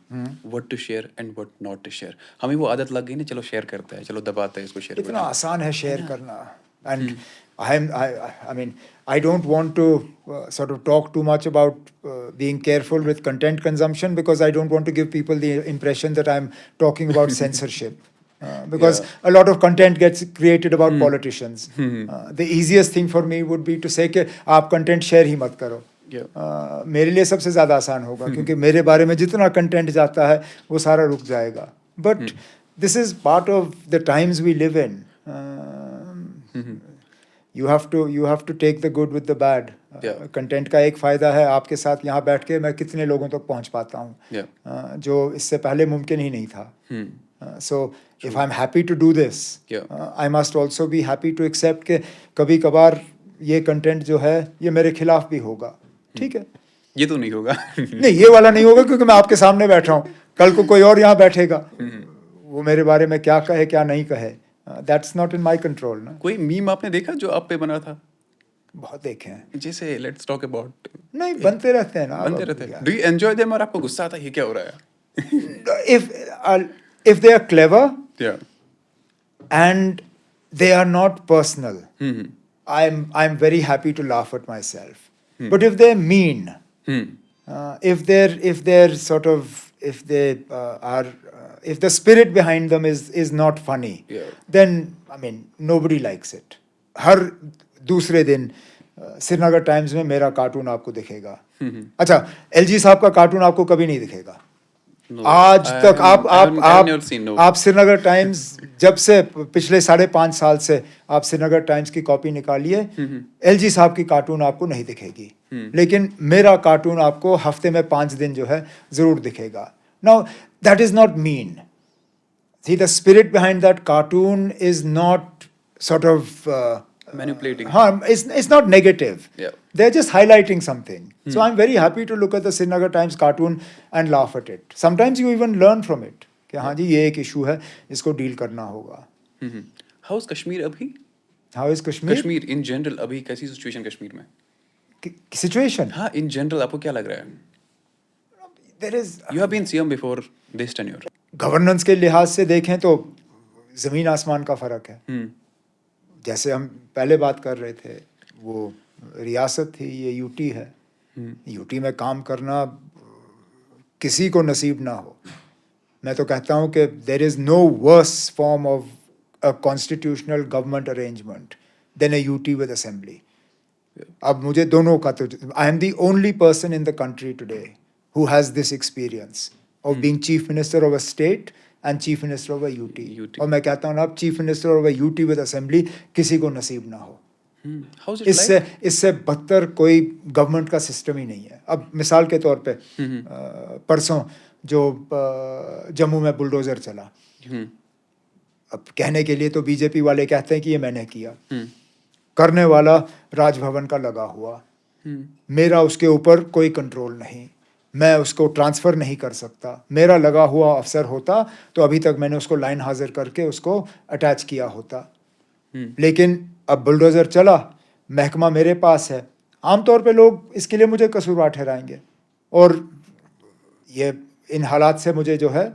what to share and what not to share. हमें वो आदत लग गई ना, चलो share करते हैं, चलो दबाते हैं इसको शेयर। इतना आसान है शेयर करना। And I mean, I don't want to sort of talk too much about being careful with content consumption because I don't want to give people the impression that I'm talking about censorship. Because a lot of content gets created about politicians. The easiest thing for me would be to say कि आप content share ही मत करो। मेरे लिए सबसे ज़्यादा आसान होगा क्योंकि मेरे बारे में जितना कंटेंट जाता है वो सारा रुक जाएगा। But this is part of the times we live in. You have to take the good with the bad. Content का एक फ़ायदा है, आपके साथ यहाँ बैठ के मैं कितने लोगों तक पहुँच पाता हूँ जो इससे पहले मुमकिन ही नहीं था। So if I'm happy to do this, I must also be happy to accept कि कभी कभार ये कंटेंट जो है ये मेरे खिलाफ भी होगा। ठीक है, ये तो नहीं होगा। नहीं, ये वाला नहीं होगा क्योंकि मैं आपके सामने बैठा हूँ। कल को कोई और यहाँ बैठेगा, वो मेरे बारे में क्या कहे क्या नहीं कहे, that's not in my control ना। कोई मीम आपने देखा जो आप पे बना था? बहुत देखे हैं। जैसे लेट्स टॉक अबाउट। नहीं, बनते रहते हैं ना, बनते रहते हैं। डू यू एंजॉय देम और आपको गुस्सा आता है ये क्या हो रहा है? If they are clever and they are not personal, I'm very happy to laugh at myself. But if they're mean, if they're sort of, if they are, if the spirit behind them is not funny, then I mean nobody likes it. हर दूसरे दिन Srinagar times में मेरा cartoon आपको दिखेगा। अच्छा, LG साहब का cartoon आपको कभी नहीं दिखेगा। No, आज I तक haven't- I have never seen, no. आप श्रीनगर टाइम्स जब से पिछले 5.5 साल से आप श्रीनगर टाइम्स की कॉपी निकालिए, एलजी साहब की कार्टून आपको नहीं दिखेगी, लेकिन मेरा कार्टून आपको हफ्ते में 5 दिन जो है जरूर दिखेगा। Now that is not mean, see the spirit behind that cartoon is not sort of Manipulating. it's not negative. Yeah. They're just highlighting something. So I'm very happy to look at the Srinagar Times cartoon and laugh at it. Sometimes you even learn from it. कि हाँ जी ये एक issue है, इसको deal करना होगा। How is Kashmir अभी? How is Kashmir? Kashmir in general अभी कैसी सिचुएशन कश्मीर में? Situation. हाँ, in general आपको क्या लग रहा है? There is You have been CM before this tenure. Governance के लिहाज से देखें तो जमीन आसमान का फर्क है। जैसे हम पहले बात कर रहे थे, वो रियासत थी, ये यूटी है। यूटी में काम करना किसी को नसीब ना हो। मैं तो कहता हूँ कि there is no worse form of a constitutional government arrangement than a UT with assembly. अब मुझे दोनों का तो, I am the only person in the country today who has this experience of being chief minister of a state and chief minister of a UT. और मैं कहता हूँ ना, अब chief minister of a UT with assembly किसी को नसीब ना हो। How is it इससे बदतर कोई गवर्नमेंट का सिस्टम ही नहीं है। अब मिसाल के तौर पे परसों जो जम्मू में बुलडोजर चला, अब कहने के लिए तो बीजेपी वाले कहते हैं कि ये मैंने किया, करने वाला राजभवन का लगा हुआ, मेरा उसके ऊपर कोई कंट्रोल नहीं, मैं उसको ट्रांसफ़र नहीं कर सकता। मेरा लगा हुआ अफसर होता तो अभी तक मैंने उसको लाइन हाजिर करके उसको अटैच किया होता। लेकिन अब बुलडोज़र चला, महकमा मेरे पास है, आमतौर पे लोग इसके लिए मुझे कसूरवार ठहराएंगे और ये इन हालात से मुझे जो है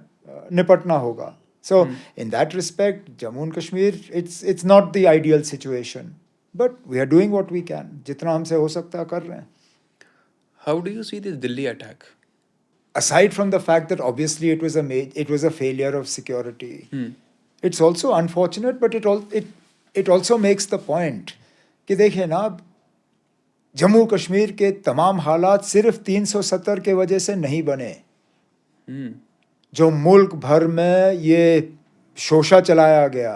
निपटना होगा। So in that respect Jammu and Kashmir it's not the ideal situation, but we are doing what we can, जितना हमसे हो सकता है कर रहे हैं। How do you see this Delhi attack? Aside from the fact that obviously it was a failure of security, it's also unfortunate, but it also makes the point कि देखिए ना, जम्मू कश्मीर के तमाम हालात सिर्फ 370 के वजह से नहीं बने। जो मुल्क भर में ये शोशा चलाया गया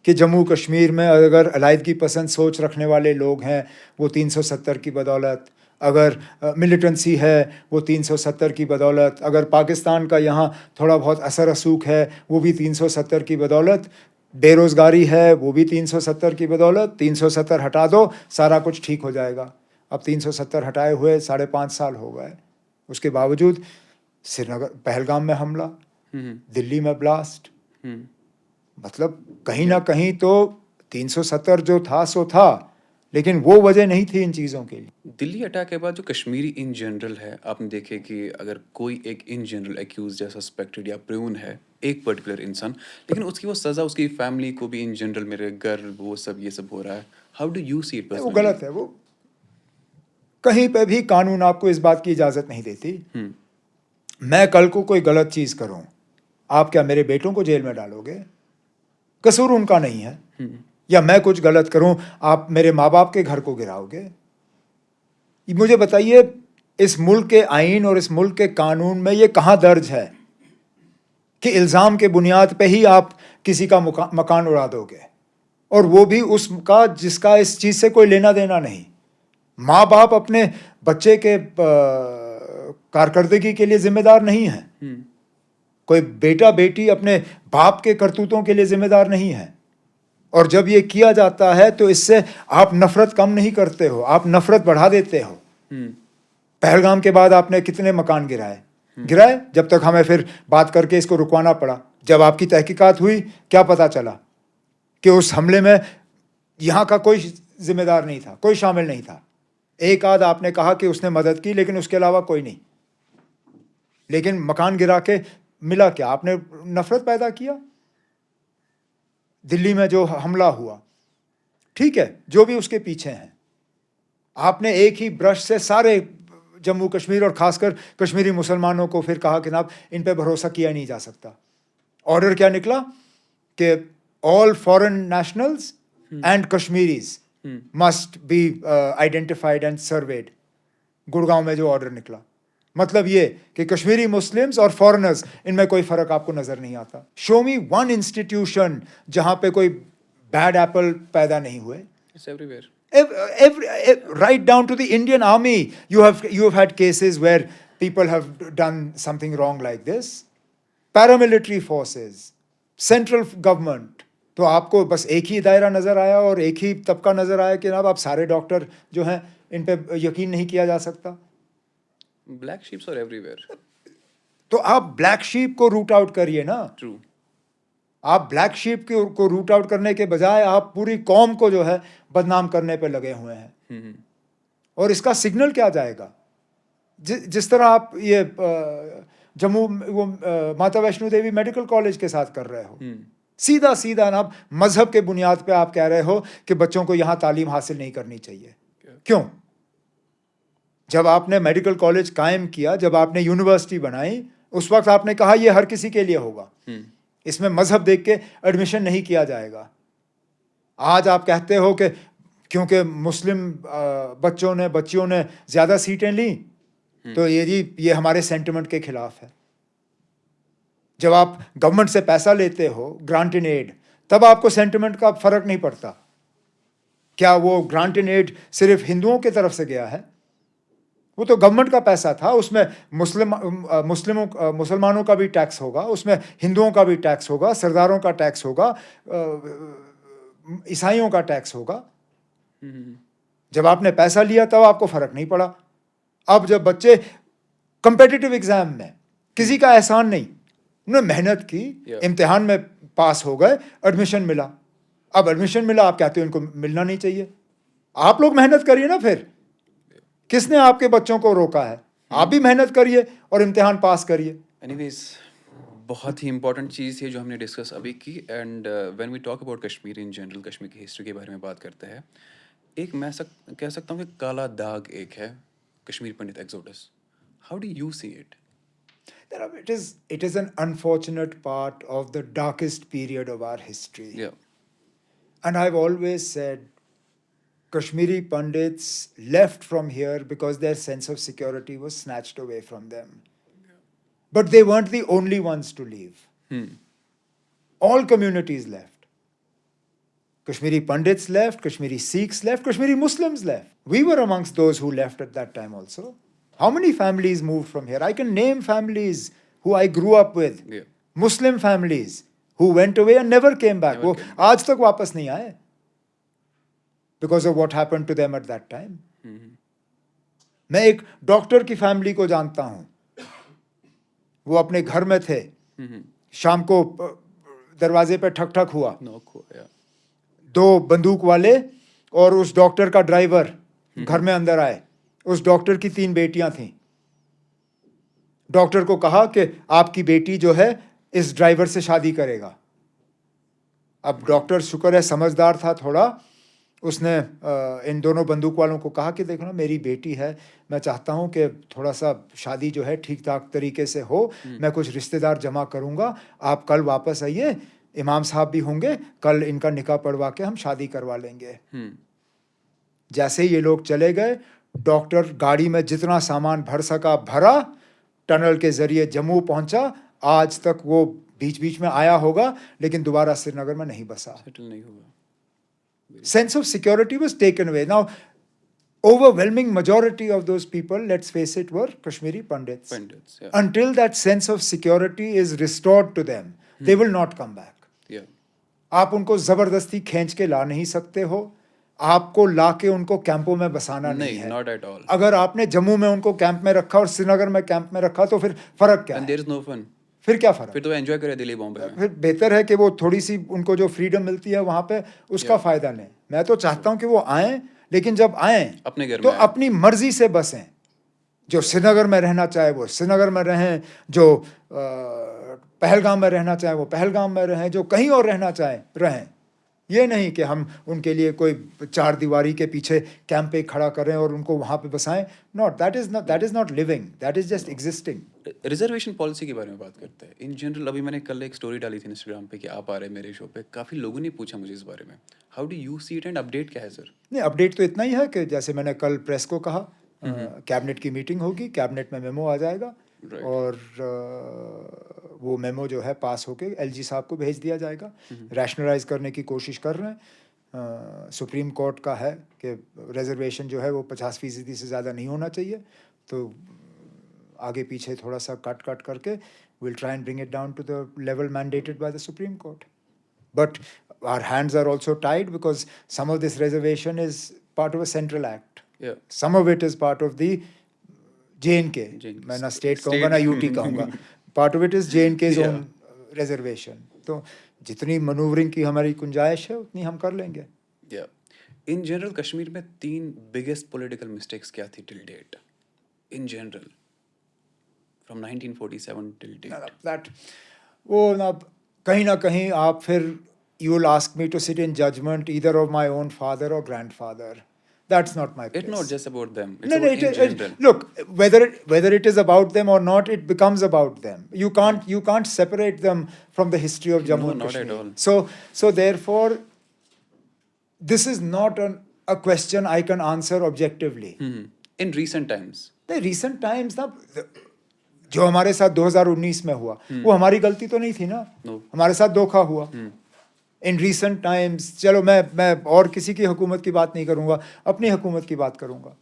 कि जम्मू कश्मीर में अगर अलाइदगी पसंद सोच रखने वाले लोग हैं वो 370 की बदौलत, अगर मिलिटेंसी है वो 370 की बदौलत, अगर पाकिस्तान का यहाँ थोड़ा बहुत असर रसूख है वो भी 370 की बदौलत, बेरोज़गारी है वो भी 370 की बदौलत, 370 हटा दो सारा कुछ ठीक हो जाएगा। अब 370 हटाए हुए 5.5 साल हो गए, उसके बावजूद श्रीनगर पहलगाम में हमला, दिल्ली में ब्लास्ट, मतलब कहीं ना कहीं तो 370 जो था सो था, लेकिन वो वजह नहीं थी इन चीज़ों के लिए। दिल्ली अटैक के बाद जो कश्मीरी इन जनरल है, आपने देखे कि अगर कोई एक इन जनरल एक्यूज या सस्पेक्टेड या प्रूवन है, एक पर्टिकुलर इंसान, लेकिन उसकी वो सज़ा उसकी फैमिली को भी इन जनरल, मेरे घर वो सब ये सब हो रहा है। How do you see it? वो गलत है। वो कहीं पे भी कानून आपको इस बात की इजाज़त नहीं देती। मैं कल को कोई गलत चीज़ करूं, आप क्या मेरे बेटों को जेल में डालोगे? कसूर उनका नहीं है। या मैं कुछ गलत करूं, आप मेरे माँ बाप के घर को गिराओगे? मुझे बताइए, इस मुल्क के आइन और इस मुल्क के कानून में ये कहाँ दर्ज है कि इल्ज़ाम के बुनियाद पे ही आप किसी का मकान उड़ा दोगे, और वो भी उसका जिसका इस चीज़ से कोई लेना देना नहीं। माँ बाप अपने बच्चे के कारकर्दगी के लिए जिम्मेदार नहीं है, कोई बेटा बेटी अपने बाप के करतूतों के लिए जिम्मेदार नहीं है। और जब ये किया जाता है तो इससे आप नफरत कम नहीं करते हो, आप नफरत बढ़ा देते हो। पहलगाम के बाद आपने कितने मकान गिराए, जब तक हमें फिर बात करके इसको रुकवाना पड़ा। जब आपकी तहकीकात हुई, क्या पता चला कि उस हमले में यहाँ का कोई जिम्मेदार नहीं था, कोई शामिल नहीं था। एक आध आपने कहा कि उसने मदद की, लेकिन उसके अलावा कोई नहीं। लेकिन मकान गिरा के मिला क्या? आपने नफरत पैदा किया। दिल्ली में जो हमला हुआ, ठीक है, जो भी उसके पीछे हैं, आपने एक ही ब्रश से सारे जम्मू कश्मीर और खासकर कश्मीरी मुसलमानों को फिर कहा कि ना इन पे भरोसा किया नहीं जा सकता। ऑर्डर क्या निकला कि all foreign nationals and Kashmiris must be identified and surveyed. Gurgaon में जो ऑर्डर निकला, मतलब ये कि कश्मीरी मुस्लिम्स और फॉरेनर्स इनमें कोई फर्क आपको नजर नहीं आता. शो मी वन इंस्टीट्यूशन जहां पे कोई बैड एप्पल पैदा नहीं हुए. It's everywhere. Right down to the Indian army, you have had cases where people have done something wrong like this. Paramilitary forces, central government. तो आपको बस एक ही दायरा नजर आया और एक ही तबका नजर आया कि अब सारे डॉक्टर जो हैं इन पे यकीन नहीं किया जा सकता. Black sheeps are everywhere. तो आप ब्लैक शीप को रूट आउट करिए ना. True. आप ब्लैक शीप को रूट आउट करने के बजाय आप पूरी कौम को जो है बदनाम करने पे लगे हुए हैं. और इसका सिग्नल क्या जाएगा? जिस तरह आप ये जम्मू वो माता वैष्णो देवी मेडिकल कॉलेज के साथ कर रहे हो, सीधा सीधा ना मजहब के बुनियाद पे आप कह रहे हो कि बच्चों को यहाँ तालीम हासिल नहीं करनी चाहिए. क्यों? जब आपने मेडिकल कॉलेज कायम किया, जब आपने यूनिवर्सिटी बनाई, उस वक्त आपने कहा ये हर किसी के लिए होगा, इसमें मजहब देख के एडमिशन नहीं किया जाएगा. आज आप कहते हो कि क्योंकि मुस्लिम बच्चियों ने ज्यादा सीटें ली तो ये हमारे सेंटिमेंट के खिलाफ है. जब आप गवर्नमेंट से पैसा लेते हो, ग्रांट इन एड, तब आपको सेंटिमेंट का फर्क नहीं पड़ता. क्या वो ग्रांट इन एड सिर्फ हिंदुओं की तरफ से गया है? वो तो गवर्नमेंट का पैसा था, उसमें मुसलमानों का भी टैक्स होगा, उसमें हिंदुओं का भी टैक्स होगा, सरदारों का टैक्स होगा, ईसाइयों का टैक्स होगा. जब आपने पैसा लिया तब आपको फर्क नहीं पड़ा. अब जब बच्चे कंपेटिटिव एग्जाम में, किसी का एहसान नहीं, उन्होंने मेहनत की, इम्तिहान में पास हो गए, एडमिशन मिला. अब एडमिशन मिला, आप कहते हो इनको मिलना नहीं चाहिए. आप लोग मेहनत करिए ना. फिर किसने आपके बच्चों को रोका है? आप भी मेहनत करिए और इम्तिहान पास करिए. एनीवेज, बहुत ही इंपॉर्टेंट चीज़ है जो हमने डिस्कस अभी की. And when we talk about Kashmir in general, Kashmir की हिस्ट्री के बारे में बात करते हैं, एक मैं कह सकता हूँ कि काला दाग एक है Kashmir pandit exodus. How do you see it? It is an unfortunate part of the darkest period of our history. Yeah. And I've always said Kashmiri Pandits left from here because their sense of security was snatched away from them. But they weren't the only ones to leave. All communities left. Kashmiri Pandits left, Kashmiri Sikhs left, Kashmiri Muslims left. We were amongst those who left at that time also. How many families moved from here? I can name families who I grew up with. Yeah. Muslim families who went away and never came back. वो आज तक वापस नहीं आए because of what happened to them at that time. मैं एक doctor की family को जानता हूँ. वो अपने घर में थे, शाम को दरवाजे पे ठक ठक हुआ, दो बंदूक वाले और उस डॉक्टर का ड्राइवर घर में अंदर आए. उस डॉक्टर की 3 बेटियां थीं. डॉक्टर को कहा कि आपकी बेटी जो है इस ड्राइवर से शादी करेगा. अब डॉक्टर शुक्र है समझदार था थोड़ा, उसने इन दोनों बंदूक वालों को कहा कि देखो ना, मेरी बेटी है, मैं चाहता हूं कि थोड़ा सा शादी जो है ठीक ठाक तरीके से हो, मैं कुछ रिश्तेदार जमा करूंगा, आप कल वापस आइए, इमाम साहब भी होंगे, कल इनका निकाह पढ़वा के हम शादी करवा लेंगे. जैसे ही ये लोग चले गए, डॉक्टर गाड़ी में जितना सामान भर सका भरा, टनल के जरिए जम्मू पहुंचा. आज तक वो बीच बीच में आया होगा लेकिन दोबारा श्रीनगर में नहीं बसा. सेटल नहीं हुआ. Sense of security was taken away. Now, overwhelming majority of those people, let's face it, were Kashmiri Pandits. Yeah. Until that sense of security is restored to them, they will not come back. Yeah. आप उनको जबरदस्ती खींच के ला नहीं सकते हो. आपको लाके उनको कैंपों में बसाना नहीं है. Not at all. अगर आपने जम्मू में उनको कैंप में रखा और श्रीनगर में कैंप में रखा तो फिर फर्क क्या And है? there is no fun. फिर क्या फर्क? फिर तो एंजॉय करे दिल्ली बॉम्बे में. फिर बेहतर है कि वो थोड़ी सी उनको जो फ्रीडम मिलती है वहां पे उसका फायदा लें. मैं तो चाहता हूं कि वो आएं, लेकिन जब आएं अपने घर तो में अपनी मर्जी से बसें. जो श्रीनगर में रहना चाहे वो श्रीनगर में रहें, जो पहलगाम में रहना चाहे वो पहलगाम में रहें, जो कहीं और रहना चाहे रहें. ये नहीं कि हम उनके लिए कोई चार दीवारी के पीछे कैंप पे खड़ा करें और उनको वहाँ पे बसाएं. Not that is not living, that is just existing. Reservation policy के बारे में बात करते हैं. इन जनरल अभी मैंने कल एक स्टोरी डाली थी इंस्टाग्राम पे कि आप आ रहे हैं मेरे शो पे. काफ़ी लोगों ने पूछा मुझे इस बारे में. How do you see it and update क्या है सर? नहीं, अपडेट तो इतना ही है कि जैसे मैंने कल प्रेस को कहा, कैबिनेट की मीटिंग होगी, कैबिनेट में मेमो आ जाएगा. Right. और वो मेमो जो है पास होके एलजी साहब को भेज दिया जाएगा. रैशनलाइज करने की कोशिश कर रहे हैं. सुप्रीम कोर्ट का है कि रिजर्वेशन जो है वो 50% से ज़्यादा नहीं होना चाहिए. तो आगे पीछे थोड़ा सा कट करके will try and bring it down to the level mandated by the supreme court. But our hands are also tied because some of this reservation is part of a central act. Yeah. Some of it is part of the J&K. मैं ना state कहूँगा ना UT कहूँगा. Part of it is J&K's own reservation. तो जितनी manoeuvring की हमारी गुंजाइश है उतनी हम कर लेंगे. या इन जनरल कश्मीर में 3 बिगेस्ट पॉलिटिकल मिस्टेक्स क्या थी till date? In general from 1947 till date. That वो ना कहीं आप फिर you will ask me to sit in judgment either of my own father or grandfather. That's not my place. It's not just about them. It's No, about it, in general. look, whether it is about them or not, it becomes about them. You can't separate them from the history of Jammu No, and not at Kashmir. all. So therefore, this is not a question I can answer objectively. In recent times. The recent times ना जो हमारे साथ 2019 में हुआ वो हमारी गलती तो नहीं थी ना. No. हमारे साथ धोखा हुआ. इन रिसेंट टाइम्स, चलो मैं और किसी की हुकूमत की बात नहीं करूंगा, अपनी हुकूमत की बात करूंगा.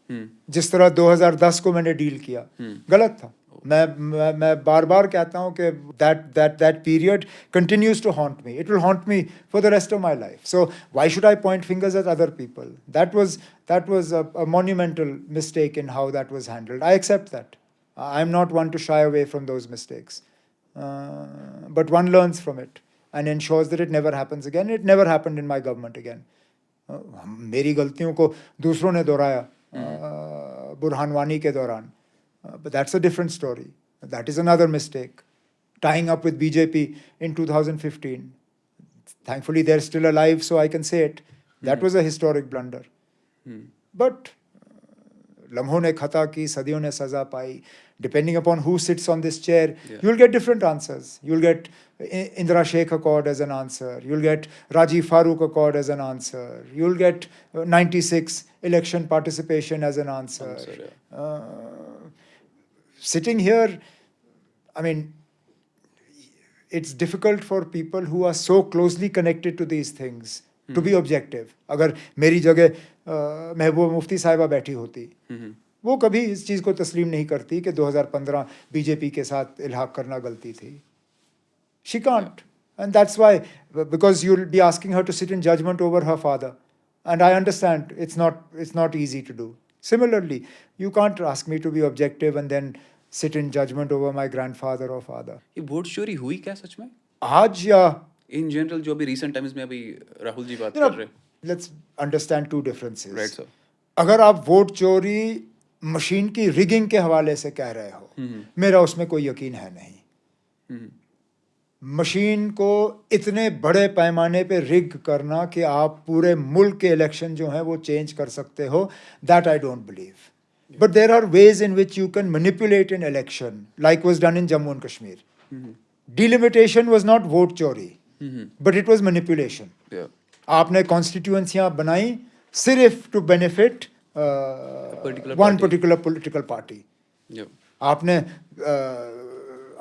जिस तरह 2010 को मैंने डील किया गलत था. मैं बार कहता हूँ कि that period continues to haunt me. It will haunt me for the rest of my life. So why should I point fingers at other people? That was a monumental mistake in how that was handled. I accept that. I'm not one to shy away from those mistakes. But one learns from it and ensures that it never happens again. It never happened in my government again. मेरी गलतियों को दूसरों ने दोहराया बुरहान वानी के दौरान. But that's a different story. That is another mistake. Tying up with BJP in 2015. Thankfully, they're still alive, so I can say it. That was a historic blunder. But लम्हों ने खता की, सदियों ने सजा पाई. Depending upon who sits on this chair, you'll get different answers. You'll get Indira Sheikh Accord as an answer. You'll get Rajiv Farooq Accord as an answer. You'll get 96 election participation as an answer. Sitting here, I mean, it's difficult for people who are so closely connected to these things to be objective. अगर मेरी जगह महबूबा मुफ्ती साहिबा बैठी होती, वो कभी इस चीज़ को तस्लीम नहीं करती कि 2015 बीजेपी के साथ इल्हाक करना गलती थी. She can't. And that's why, because you'll be asking her to sit in judgment over her father. And I understand it's not easy to do. Similarly, you can't ask me to be objective and then sit in judgment over my grandfather or father. ये vote चोरी हुई क्या सच में? आज या in general जो अभी recent times में अभी राहुल जी बात you know, कर रहे हैं. let's understand two differences. Right, sir. अगर आप वोट चोरी मशीन की रिगिंग के हवाले से कह रहे हो, मेरा उसमें कोई यकीन है नहीं. मशीन को इतने बड़े पैमाने पे रिग करना कि आप पूरे मुल्क के इलेक्शन जो हैं वो चेंज कर सकते हो, that I don't believe. But there are ways in which you can manipulate an election, like was done in Jammu and Kashmir. Delimitation was not vote chori, but it was manipulation. Yeah. आपने कॉन्स्टिट्यूएंसियां बनाई सिर्फ to benefit one particular political party.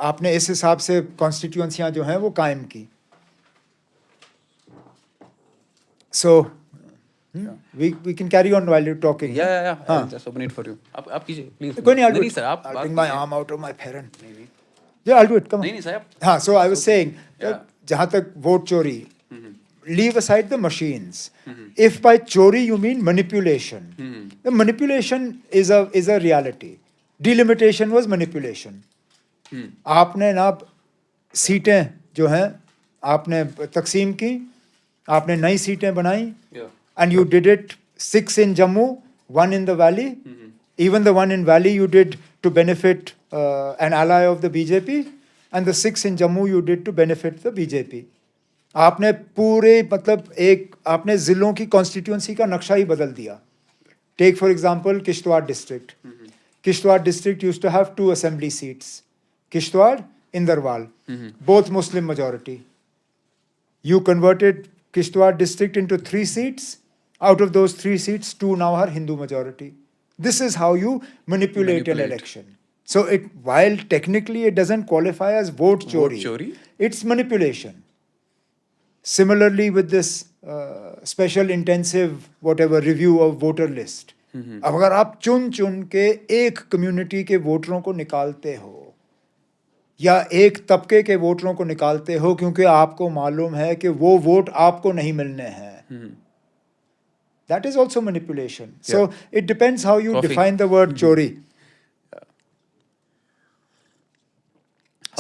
आपने इस हिसाब से कॉन्स्टिट्यूएंसियां जो हैं वो कायम की. सो we can carry on while you're talking. Yeah. I'll just open it for you. आप कीजिए please. कोई नहीं, I'll do नहीं it. सर आप I'll बात bring my कीजिए. arm out of my parent. Yeah, I'll do it. Come on. नहीं sir आप. हाँ, so I was saying Yeah. जहाँ तक वोट चोरी, leave aside the machines. If by chori you mean manipulation, the manipulation is a reality. Delimitation was manipulation. आपने ना सीटें जो हैं आपने तकसीम की, आपने नई सीटें बनाई, and you did it 6 in Jammu, 1 in the valley. Even the 1 in valley you did to benefit an ally of the BJP, and the 6 in Jammu you did to benefit the BJP. आपने पूरे मतलब एक आपने जिलों की constituency का नक्शा ही बदल दिया. Take for example Kishtwar district. किश्तवाड़ district used to have 2 assembly seats. Kishtwar, Indarwal, both Muslim majority. You converted Kishtwar district into 3 seats. Out of those 3 seats, 2 now are Hindu majority. This is how you manipulate an election. So while technically it doesn't qualify as vote chori, it's manipulation. Similarly with this special intensive whatever review of voter list. अब अगर आप चुन चुन के एक community के वोटरों को निकालते हो या एक तबके के वोटरों को निकालते हो क्योंकि आपको मालूम है कि वो वोट आपको नहीं मिलने हैं, that is also manipulation. So it depends how you define the word chori.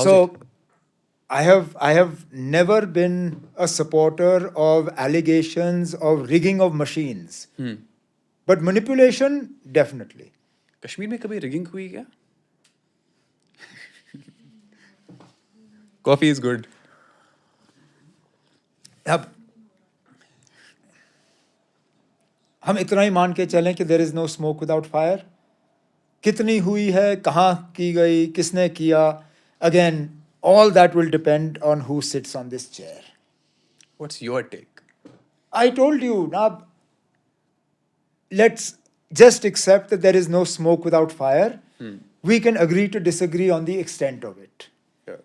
So I have never been a supporter of allegations of rigging of machines. But manipulation, definitely. Kashmir में कभी रिगिंग हुई क्या? Coffee is good. अब हम इतना ही मान के चलें कि there is no smoke without fire. कितनी हुई है, कहाँ की गई, किसने किया, again all that will depend on who sits on this chair. What's your take? I told you, now let's just accept that there is no smoke without fire. We can agree to disagree on the extent of it. Yeah.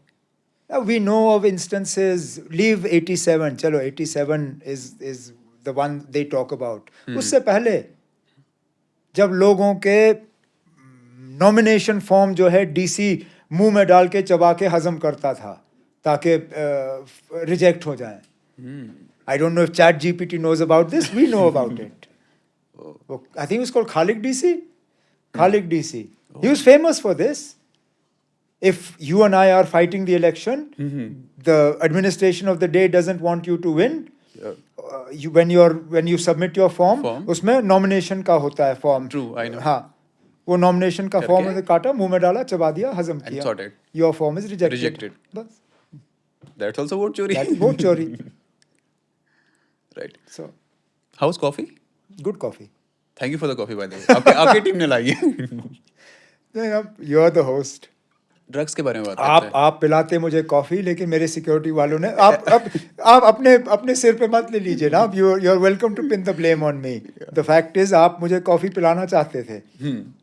Now, we know of instances, leave 87, chalo 87 is the one they talk about. उससे पहले जब लोगों के nomination form जो है DC मुंह में डाल के चबा के हजम करता था ताकि रिजेक्ट हो जाए. I don't know if ChatGPT knows about this. We know about it. I think it was called Khalik DC. Khalik DC. He was famous for this. If you and I are fighting the election, the administration of the day doesn't want you to win. When you submit your form, उसमें nomination का होता है form. True, I know. हाँ, वो nomination का form में काटा, मुंह में डाला, चबा दिया, हजम किया. sorted. Your form is rejected. Rejected. बस. That's also vote chori. That is vote chori. Right. So, How's coffee? good coffee. Thank you for the coffee by the way. आपकी टीम ने लाई है. You are the host. Drugs के बारे में बात करते हैं. आप पिलाते मुझे कॉफी, लेकिन मेरे सिक्योरिटी वालों ने आप अपने सिर पे मत ले लीजिए ना. You are welcome to pin the blame on me. The fact is आप मुझे कॉफी पिलाना चाहते थे,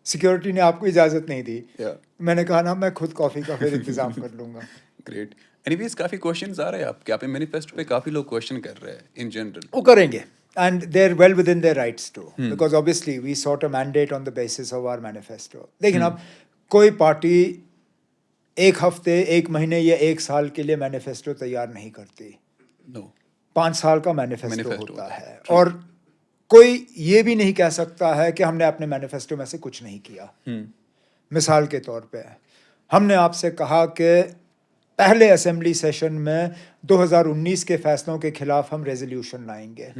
सिक्योरिटी ने आपको इजाजत नहीं दी. मैंने कहा ना मैं खुद कॉफी का फिर इंतजाम कर लूंगा. ग्रेट. एनीवेज काफी क्वेश्चंस आ रहे हैं आपके. आपके मैनिफेस्टो पे काफी लोग क्वेश्चन कर रहे हैं इन जनरल. वो करेंगे. And they're well within their rights too, because obviously we sought a mandate on the basis of our manifesto. लेकिन अब कोई पार्टी एक हफ्ते, एक महीने या एक साल के लिए मैनिफेस्टो तैयार नहीं करती. No. 5 साल का मैनिफेस्टो होता है. और कोई ये भी नहीं कह सकता है कि हमने अपने मैनिफेस्टो में से कुछ नहीं किया. मिसाल के तौर पे हमने आपसे कहा कि पहले असेंबली सेशन में 2019 के फैसलों के खिलाफ हम रेजोल्यूशन लाएंगे.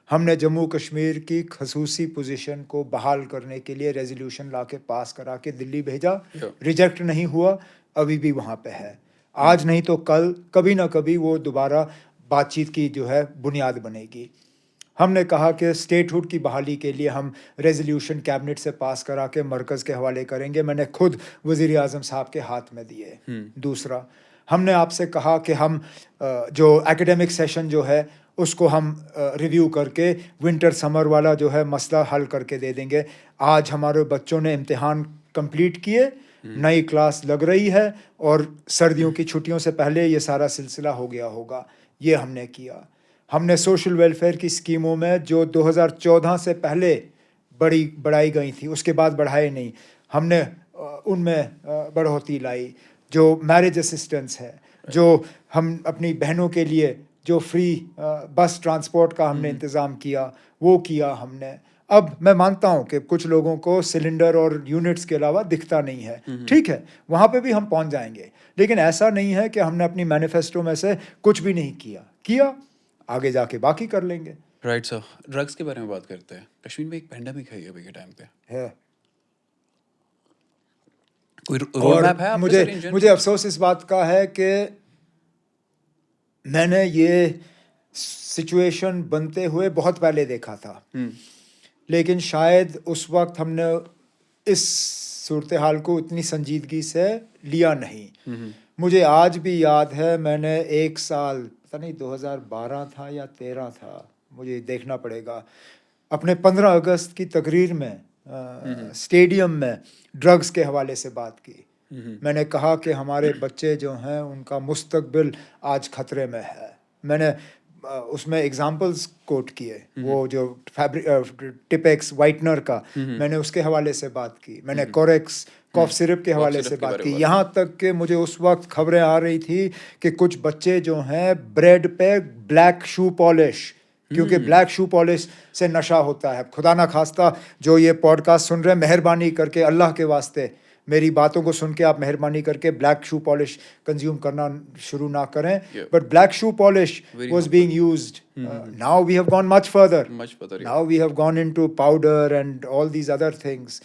हमने जम्मू कश्मीर की खसूसी पोजीशन को बहाल करने के लिए रेजोल्यूशन ला के पास करा के दिल्ली भेजा. रिजेक्ट नहीं हुआ, अभी भी वहाँ पे है. आज नहीं तो कल कभी ना कभी वो दोबारा बातचीत की जो है बुनियाद बनेगी. हमने कहा कि स्टेटहुड की बहाली के लिए हम रेजोल्यूशन कैबिनेट से पास करा के मरकज़ के हवाले करेंगे. मैंने खुद वज़ीर आज़म साहब के हाथ में दिए. दूसरा, हमने आपसे कहा कि हम जो एकेडमिक सेशन जो है उसको हम रिव्यू करके विंटर समर वाला जो है मसला हल करके दे देंगे. आज हमारे बच्चों ने इम्तिहान कंप्लीट किए, नई क्लास लग रही है और सर्दियों की छुट्टियों से पहले ये सारा सिलसिला हो गया होगा. ये हमने किया. हमने सोशल वेलफेयर की स्कीमों में जो 2014 से पहले बढ़ाई गई थी उसके बाद बढ़ाए नहीं, हमने उनमें बढ़ोतरी लाई. जो मैरिज असिस्टेंस है, जो हम अपनी बहनों के लिए जो फ्री बस ट्रांसपोर्ट का हमने इंतज़ाम किया, वो किया हमने. अब मैं मानता हूँ कि कुछ लोगों को सिलेंडर और यूनिट्स के अलावा दिखता नहीं है. ठीक है, वहाँ पे भी हम पहुँच जाएंगे, लेकिन ऐसा नहीं है कि हमने अपनी मैनिफेस्टो में से कुछ भी नहीं किया. आगे जाके बाकी कर लेंगे. Right sir. ड्रग्स के बारे में बात करते हैं. कश्मीर में एक पेंडेमिक है अभी के टाइम पे. है. कोई रोड मैप है आपके सर इन जनरल? मुझे अफसोस इस बात का है कि मैंने ये सिचुएशन बनते हुए बहुत पहले देखा था, लेकिन शायद उस वक्त हमने इस सूरत हाल को इतनी संजीदगी से लिया नहीं। मुझे आज भी याद है, मैंने एक साल, पता नहीं 2012 था या 13 था, मुझे देखना पड़ेगा, अपने 15 अगस्त की तकरीर में स्टेडियम में ड्रग्स के हवाले से बात की। मैंने कहा कि हमारे बच्चे जो हैं उनका मुस्तकबिल आज खतरे में है। मैंने उसमें एग्जाम्पल्स कोट किए, वो जो टिपेक्स वाइटनर का, मैंने उसके हवाले से बात की। मैंने कोरेक्स कॉफ सिरप के हवाले से बात की। यहाँ तक कि मुझे उस वक्त खबरें आ रही थी कि कुछ बच्चे जो हैं ब्रेड पे ब्लैक शू पॉलिश, क्योंकि ब्लैक शू पॉलिश से नशा होता है। खुदा ना खास्ता जो ये पॉडकास्ट सुन रहे हैं, मेहरबानी करके अल्लाह के वास्ते मेरी बातों को सुन के आप मेहरबानी करके ब्लैक शू पॉलिश कंज्यूम करना शुरू ना करें। But black shoe polish was being used. Now we have gone much further. Now we have gone into powder and all these other things.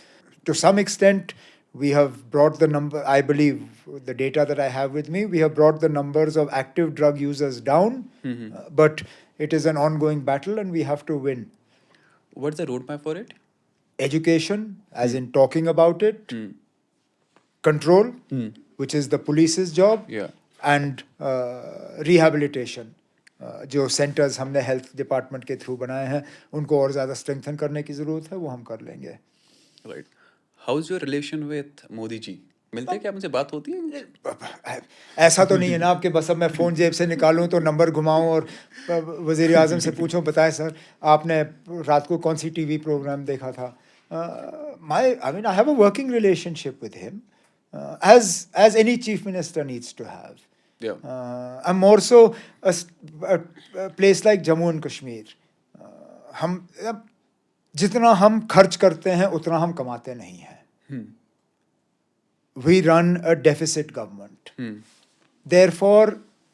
To some extent, we have brought the number, I believe, the data that I have with me, we have brought the numbers of active drug users down, but it is an ongoing battle and we have to win. What's the roadmap for it? Education, as in talking about it, control, which is the police's job, and rehabilitation. जो centres हमने health department के through बनाए हैं उनको और ज़्यादा strengthen करने की ज़रूरत है, वो हम कर लेंगे। Right. How is your relation with Modi ji? मिलते हैं क्या, मुझे बात होती है? ऐसा तो नहीं है ना आपके बस अब मैं फ़ोन जेब से निकालूं तो नंबर घुमाऊं और वज़ीर आज़म से पूछूं बताएं सर आपने रात को कौन सी टीवी प्रोग्राम देखा था। I mean I have a working relationship with him as any chief minister needs to have. I'm more so a place like Jammu and Kashmir. हम जितना हम खर्च करते हैं उतना हम कमाते नहीं हैं। We run a deficit government. Therefore,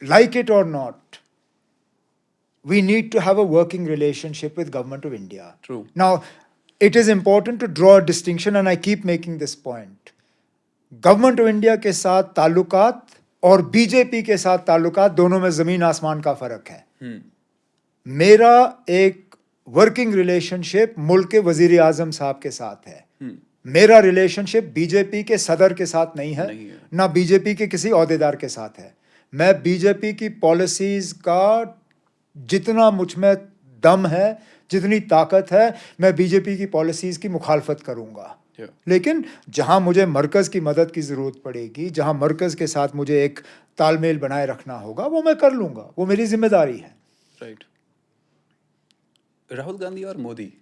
like it or not, we need to have a working relationship with Government of India. True. Now, it is important to draw a distinction and I keep making this point. Government of India के साथ ताल्लुकात और BJP के साथ ताल्लुकात दोनों में ज़मीन आसमान का फ़र्क है। मेरा एक वर्किंग रिलेशनशिप मुल्क के वज़ीर आज़म साहब के साथ है। मेरा रिलेशनशिप बीजेपी के सदर के साथ नहीं है, ना बीजेपी के किसी ओहदेदार के साथ है। मैं बीजेपी की पॉलिसीज़ का जितना मुझ में दम है, जितनी ताकत है, मैं बीजेपी की पॉलिसीज़ की मुखालफत करूँगा। लेकिन जहां मुझे मरकज़ की मदद की ज़रूरत पड़ेगी, जहां मरकज़ के साथ मुझे एक तालमेल बनाए रखना होगा, वो मैं कर लूँगा, वो मेरी जिम्मेदारी है। राइट। राहुल गांधी और मोदी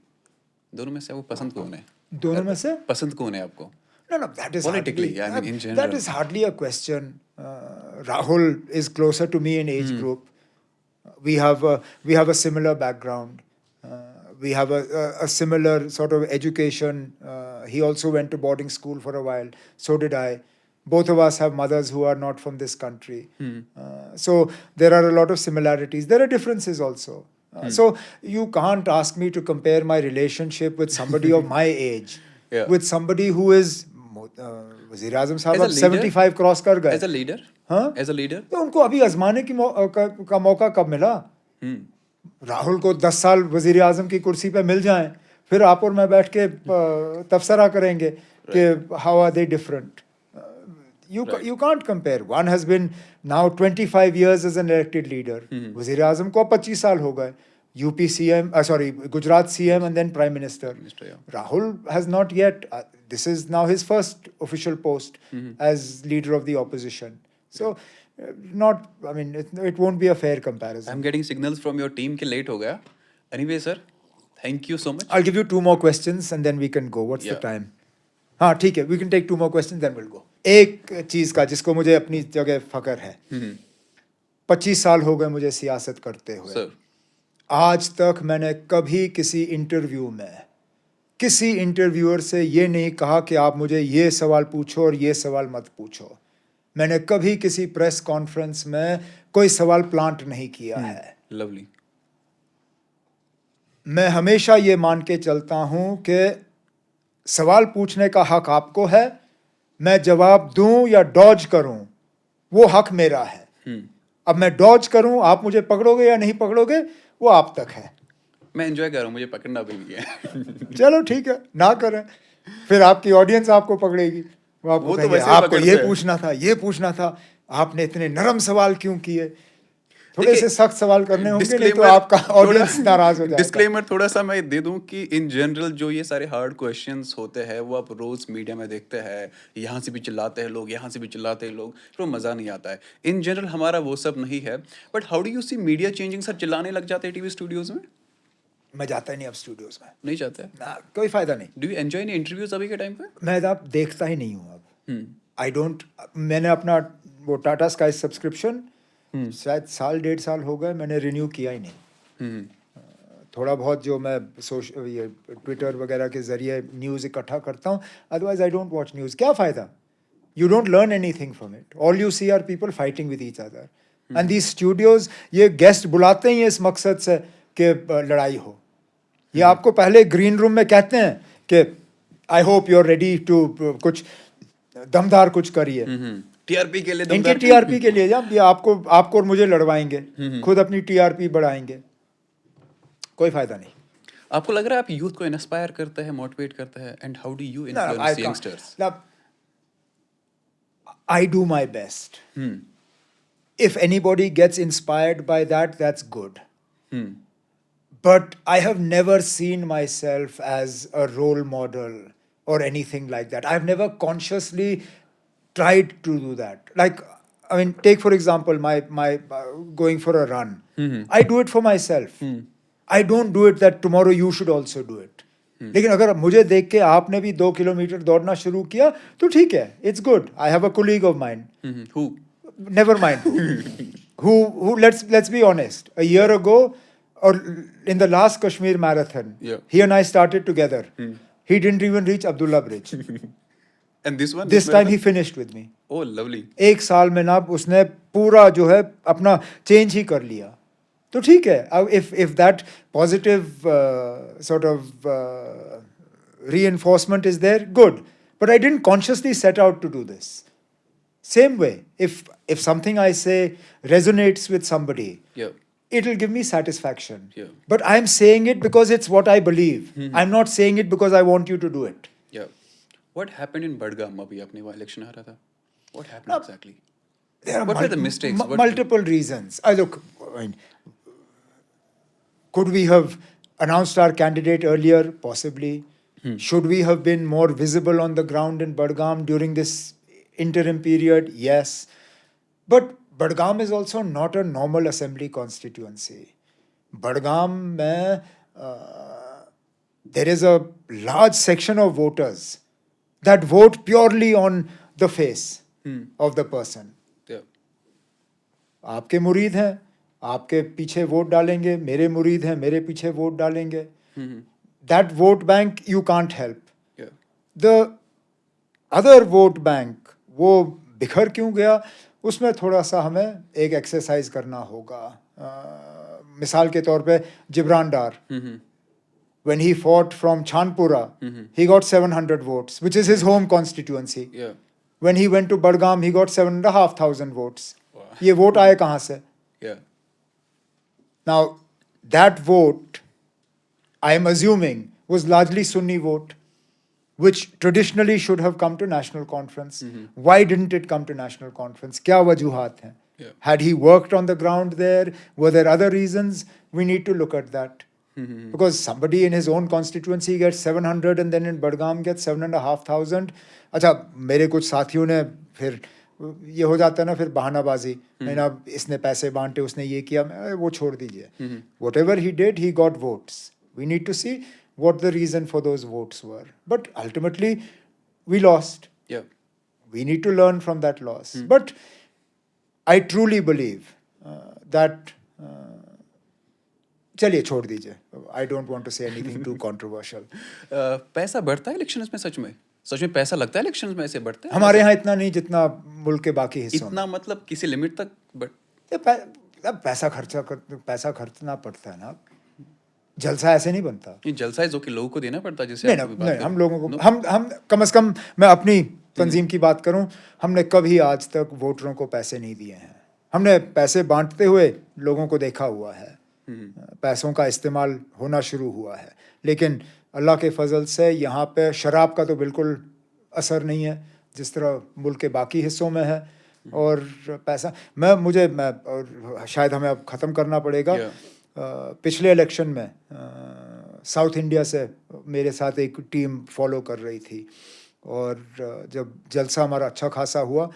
दोनों में से वो पसंद कौन है? दोनों में से पसंद कौन है आपको? No, that is Politically, hardly, I mean, in general. that is hardly a question. Rahul is closer to me in age group. We have a similar background. We have a similar sort of education. He also went to boarding school for a while. So did I. Both of us have mothers who are not from this country. So there are a lot of similarities. There are differences also. So you can't ask me to compare my relationship with somebody of my age with somebody who is वज़ीर आज़म साहब अब 75 cross कर गए। As a leader? हाँ, as a leader तो उनको अभी आजमाने का मौका कब मिला? राहुल को 10 साल वज़ीर आज़म की कुर्सी पे मिल जाएं, फिर आप और मैं बैठ के तबसरा करेंगे कि how are they different. You can't compare. One has been now 25 years as an elected leader. वज़ीर आज़म को 25 साल हो गए। UP CM, Gujarat CM and then Prime Minister. Rahul has not yet. This is now his first official post as leader of the opposition. So, it won't be a fair comparison. I'm getting signals from your team कि late हो गया. Anyway, sir, thank you so much. I'll give you 2 more questions and then we can go. What's the time? हाँ ठीक है, we can take 2 more questions then we'll go. एक चीज़ का जिसको मुझे अपनी जगह फ़ख्र है, 25 साल हो गए मुझे सियासत करते हुए। Sir. आज तक मैंने कभी किसी इंटरव्यू में किसी इंटरव्यूअर से ये नहीं कहा कि आप मुझे ये सवाल पूछो और ये सवाल मत पूछो। मैंने कभी किसी प्रेस कॉन्फ्रेंस में कोई सवाल प्लांट नहीं किया है। लवली। मैं हमेशा ये मान के चलता हूँ कि सवाल पूछने का हक आपको है, मैं जवाब दूं या डॉज करूं वो हक मेरा है। अब मैं डॉज करूं, आप मुझे पकड़ोगे या नहीं पकड़ोगे, वो आप तक है। मैं एंजॉय कर रहा हूँ, मुझे पकड़ना भी नहीं है। चलो ठीक है, ना करें, फिर आपकी ऑडियंस आपको पकड़ेगी, वो आपको वो तो कहेंगे, वैसे ही आपको पकड़ते ये हैं। पूछना था, ये पूछना था, आपने इतने नरम सवाल क्यों किए। थोड़े देखिए, से सख्त सवाल करने होंगे, नहीं तो डिस्क्लेमर आपका ऑडियंस नाराज हो जाएगा। डिस्क्लेमर थोड़ा सा मैं दे दूं कि इन जनरल जो ये सारे हार्ड क्वेश्चंस होते हैं वो आप रोज मीडिया में देखते हैं, यहाँ से भी चिल्लाते हैं लोग, यहाँ से भी चिल्लाते हैं लोग, फिर वो मज़ा नहीं आता है। इन जनरल हमारा वो सब नहीं है। But how do you see media changing? Sir चिल्लाने लग जाते हैं टीवी स्टूडियोज में? मैं जाता ही नहीं अब स्टूडियोज में, नहीं चाहते? ना, कोई फायदा नहीं। Do you enjoy in interviews अभी के टाइम पे? मैं अब देखता ही नहीं हूँ अब। आई डोंट, मैंने अपना वो टाटा स्काई सब्सक्रिप्शन शायद साल 1.5 साल हो गए, मैंने रिन्यू किया ही नहीं। थोड़ा बहुत जो मैं ये ट्विटर वगैरह के ज़रिए न्यूज़ इकट्ठा करता हूँ, otherwise I don't watch news. क्या फ़ायदा? You don't learn anything from it, all you see are people fighting with each other. And these studios ये गेस्ट बुलाते ही इस मकसद से कि लड़ाई हो। ये आपको पहले ग्रीन रूम में कहते हैं कि I hope you are ready to कुछ दमदार कुछ करिए, टीआरपी के लिए इनके दमदार- टीआरपी के लिए, जब ये आपको और मुझे लड़वाएंगे, खुद अपनी टीआरपी बढ़ाएंगे, कोई फायदा नहीं। आपको लग रहा है आप यूथ को इंस्पायर करते हैं, मोटिवेट करते हैं? And how do you No, I influence can't. Youngsters? Now, I do my best. If anybody gets inspired by that, that's good. But I have never seen myself as a role model or anything like that. I've never consciously tried to do that. Like, I mean, take for example my going for a run. I do it for myself. I don't do it that tomorrow you should also do it. लेकिन अगर मुझे देख के आपने भी 2 kilometre दौड़ना शुरू किया तो ठीक है, it's good. I have a colleague of mine, Who? never mind who let's be honest, a year ago or in the last Kashmir marathon, Yeah. he and I started together. He didn't even reach Abdullah Bridge. And this one? This time he finished with me. Oh, lovely. एक साल में ना उसने पूरा जो है अपना change ही कर लिया। तो ठीक है, अब if that positive sort of reinforcement is there, good. But I didn't consciously set out to do this. Same way, if something I say resonates with somebody, Yeah. it'll give me satisfaction. Yeah. But I'm saying it because it's what I believe. I'm not saying it because I want you to do it. Yeah. What happened in Budgam? अभी अपने वो election आ रहा था. What happened exactly? There are What were the mistakes? What- multiple reasons. Look, I mean, could we have announced our candidate earlier? Possibly. Should we have been more visible on the ground in Budgam during this interim period? Yes. But Budgam is also not a normal assembly constituency. Budgam mein, there is a large section of voters that vote purely on the face of the person. Yeah. आपके मुरीद हैं, आपके पीछे vote डालेंगे, मेरे मुरीद हैं, मेरे पीछे वोट डालेंगे। That vote bank you can't help. Yeah. The other vote bank, वो बिखर क्यों गया, उसमें थोड़ा सा हमें एक एक्सरसाइज करना होगा। मिसाल के तौर पे जिब्रान डार, when he fought from Chandpura, he got 700 votes, which is his home constituency. Yeah. When he went to Budgam, he got 7,500 votes. ये वोट आए कहाँ से? Yeah. Now, that vote, I am assuming, was largely Sunni vote, which traditionally should have come to national conference. Why didn't it come to national conference? क्या वजूहात हैं? Yeah. Had he worked on the ground there? Were there other reasons? We need to look at that. Because somebody in his own constituency gets 700 and then in Budgam gets 7,500. अच्छा, मेरे कुछ साथियों ने फिर ये हो जाता है ना, फिर बहानाबाजी, नहीं ना इसने पैसे बांटे, उसने ये किया, वो छोड़ दीजिए। Whatever he did, he got votes. We need to see what the reason for those votes were. But ultimately, we lost. Yeah. We need to learn from that loss. But I truly believe that चलिए छोड़ दीजिए। I don't want to say anything too controversial. पैसा बढ़ता है elections में? सच में? सच में पैसा लगता है इलेक्शंस में? ऐसे बढ़ता है? हमारे यहाँ इतना नहीं जितना मुल्क के बाकी हिस्सों में। इतना मतलब किसी लिमिट तक बढ़? अब पैसा खर्चना पड़ता है ना, जलसा ऐसे नहीं बनता। ये जलसा है जो कि लोगों को देना पड़ता है, जैसे नहीं आप ना, अभी बात नहीं, कर हम रहे लोगों हो। को, No? हम कम से कम, मैं अपनी तंजीम की बात करूं, हमने कभी आज तक वोटरों को पैसे नहीं दिए हैं। हमने पैसे बांटते हुए लोगों को देखा हुआ है, पैसों का इस्तेमाल होना शुरू हुआ है, लेकिन अल्लाह के फजल से यहाँ पे शराब का तो बिल्कुल असर नहीं है जिस तरह मुल्क के बाकी हिस्सों में है। और पैसा मैं और शायद हमें अब ख़त्म करना पड़ेगा। पिछले इलेक्शन में साउथ इंडिया से मेरे साथ एक टीम फॉलो कर रही थी, और जब जलसा हमारा अच्छा खासा हुआ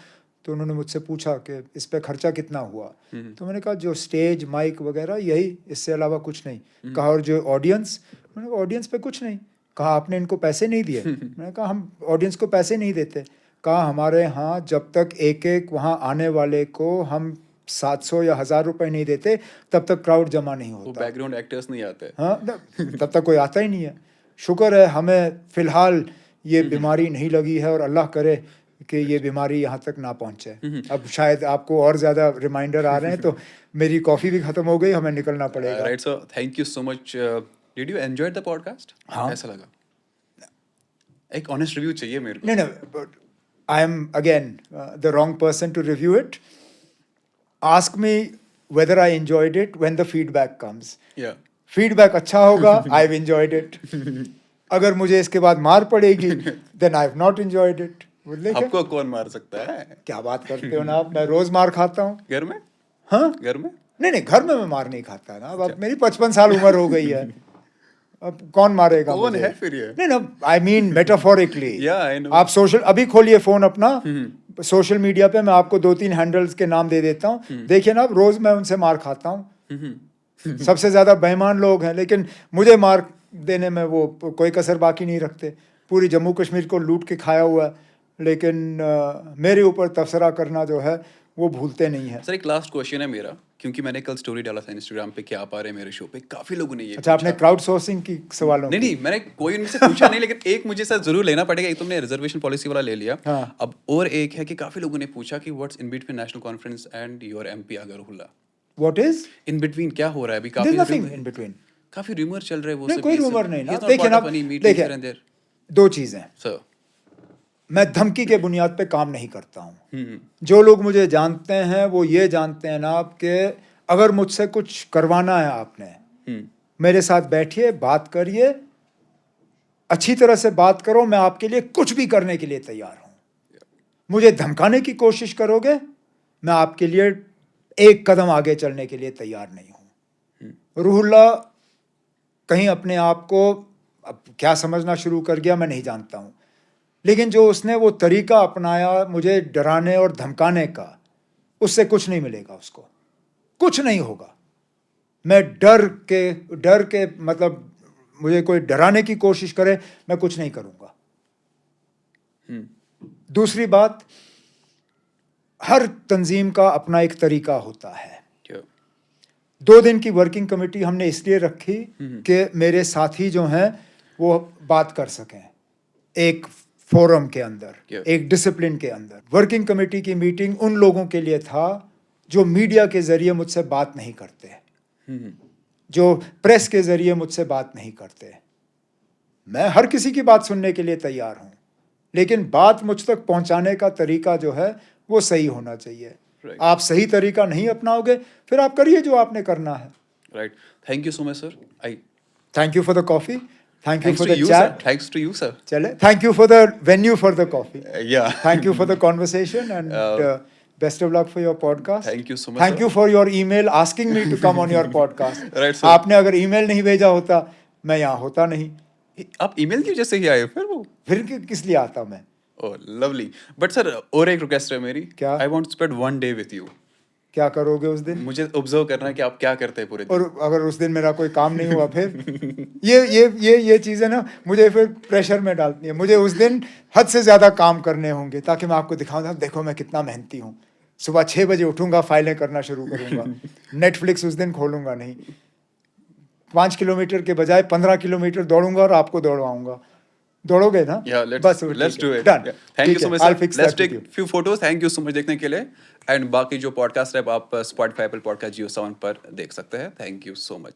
तो उन्होंने मुझसे पूछा कि इस पे खर्चा कितना हुआ। तो मैंने कहा जो स्टेज माइक वगैरह यही, इससे अलावा कुछ नहीं। कहा और जो ऑडियंस, मैंने कहा ऑडियंस पे कुछ नहीं। कहा आपने इनको पैसे नहीं दिए? मैंने कहा हम ऑडियंस को पैसे नहीं देते। कहा हमारे यहाँ जब तक एक एक वहाँ आने वाले को हम 700 या 1000 रुपए नहीं देते तब तक क्राउड जमा नहीं वो होता। बैकग्राउंड एक्टर्स नहीं आते। हाँ, तब तक कोई आता ही नहीं है। शुक्र है हमें फ़िलहाल ये बीमारी नहीं लगी है, और अल्लाह करे कि ये बीमारी यहाँ तक ना पहुँचे। अब शायद आपको और ज़्यादा रिमाइंडर आ रहे हैं, तो मेरी कॉफ़ी भी ख़त्म हो गई, हमें निकलना पड़ेगा। Right sir, thank you so much. Did you enjoy the podcast? हाँ। ऐसा लगा? एक ऑनेस्ट रिव्यू चाहिए मेरे को। No, but I am again the wrong person to review it. Ask me whether I enjoyed it when the feedback comes. Yeah. Feedback अच्छा होगा, I've enjoyed it. अगर मुझे इसके बाद मार पड़ेगी, then I've not enjoyed it. बोले क्या? आपको कौन मार सकता है? क्या बात करते हो ना आप? मैं रोज मार खाता हूँ। घर में? हाँ? घर में? नहीं, घर में मैं मार नहीं खाता ना। अब मेरी 55 साल उम्र हो गई है। अब कौन मारेगा कौन मुझे? है फिर ये? नहीं ना, I mean metaphorically. Yeah, I know. आप सोशल, अभी खोलिए फोन अपना, सोशल मीडिया पे मैं आपको 2-3 हैंडल्स के नाम दे देता हूँ, देखिए ना, रोज मैं उनसे मार खाता हूँ। सबसे ज्यादा बेईमान लोग हैं, लेकिन मुझे मार देने में वो कोई कसर बाकी नहीं रखते। पूरी जम्मू कश्मीर को लूट के खाया हुआ है, लेकिन मेरे ऊपर तबसरा करना जो है वो भूलते नहीं है। सर एक लास्ट क्वेश्चन है मेरा, क्योंकि मैंने कल स्टोरी डाला था इंस्टाग्राम पे कि आप आ रहे हैं मेरे शो पे, काफी लोगों ने ये अच्छा, आपने क्राउड सोर्सिंग की सवालों नहीं, मैंने कोई उनसे पूछा नहीं, लेकिन एक मुझे सर जरूर लेना पड़ेगा। एक तुमने रिजर्वेशन पॉलिसी वाला ले लिया। हाँ। अब और एक है कि काफी लोगों ने पूछा कि what's in between national conference and your MP Aga Ruhullah? What is in between क्या हो रहा है अभी? देयर काफी नथिंग इन बिटवीन। काफी रूमर चल रहे हैं वो नहीं, सब, कोई ये सब। रूमर नहीं ना। He's not देखिए part ना, of any meetings here and देखिए there. दो चीजें। Sir. मैं धमकी के बुनियाद पे काम नहीं करता हूँ। जो लोग मुझे जानते हैं वो ये जानते हैं ना कि अगर मुझसे कुछ करवाना है आपने, मेरे साथ बैठिए, बात करिए, अच्छी तरह से बात करो, मैं आपके लिए कुछ भी करने के लिए तैयार हूँ। मुझे धमकाने की कोशिश करोगे, मैं आपके लिए एक कदम आगे चलने के लिए तैयार नहीं हूँ। रूहुल्लाह कहीं अपने आप को अब क्या समझना शुरू कर गया मैं नहीं जानता हूँ, लेकिन जो उसने वो तरीका अपनाया मुझे डराने और धमकाने का, उससे कुछ नहीं मिलेगा, उसको कुछ नहीं होगा। मैं डर के मतलब मुझे कोई डराने की कोशिश करे, मैं कुछ नहीं करूँगा। दूसरी बात, हर तंजीम का अपना एक तरीका होता है। 2 दिन की वर्किंग कमेटी हमने इसलिए रखी कि मेरे साथी जो हैं वो बात कर सकें एक फोरम के अंदर, एक डिसिप्लिन के अंदर। वर्किंग कमेटी की मीटिंग उन लोगों के लिए था जो मीडिया के जरिए मुझसे बात नहीं करते, जो प्रेस के जरिए मुझसे बात नहीं करते। मैं हर किसी की बात सुनने के लिए तैयार हूँ, लेकिन बात मुझ तक पहुँचाने का तरीका जो है वो सही होना चाहिए। Right. आप सही तरीका नहीं अपनाओगे, फिर आप करिए जो आपने करना है। Right. Thank you so much, sir. Thank you for the coffee. Thank you Thanks for to the you, sir. chat. Thanks to you, sir. चले, thank you for the venue for the coffee. Yeah. Thank you for the conversation, and best of luck for your podcast. Thank you so much, Thank sir. you for your email asking me to come on your podcast. Right, sir. आपने अगर email नहीं भेजा होता, मैं यहाँ होता नहीं। आप ईमेल की वजह से ही आए फिर वो? फिर किस लिए आता मैं? Oh, lovely. But sir, और एक रिक्वेस्ट है मेरी। क्या? I want to spend one day with you. क्या करोगे उस दिन? मुझे ऑब्जर्व करना है कि आप क्या करते हैं पूरे दिन। और अगर उस दिन मेरा कोई काम नहीं हुआ फिर ये चीज़ें ना मुझे फिर प्रेशर में डालती है। मुझे उस दिन हद से ज़्यादा काम करने होंगे ताकि मैं आपको दिखाऊँ, देखो मैं कितना मेहनती हूँ। सुबह 6 बजे उठूँगा, फाइलें करना शुरू करूँगा। नेटफ्लिक्स उस दिन खोलूँगा नहीं। 5 किलोमीटर के बजाय 15 किलोमीटर दौड़ूंगा और आपको दौड़वाऊंगा। दौड़ोगे ना? Yeah, बस let's do it. Done. Yeah. Thank you so much, I'll sir. fix Let's that with take you. few photos. Thank you so much देखने के लिए। एंड बाकी जो पॉडकास्ट है आप Spotify, Apple Podcast, Jio Saवन पर देख सकते हैं। Thank you so much.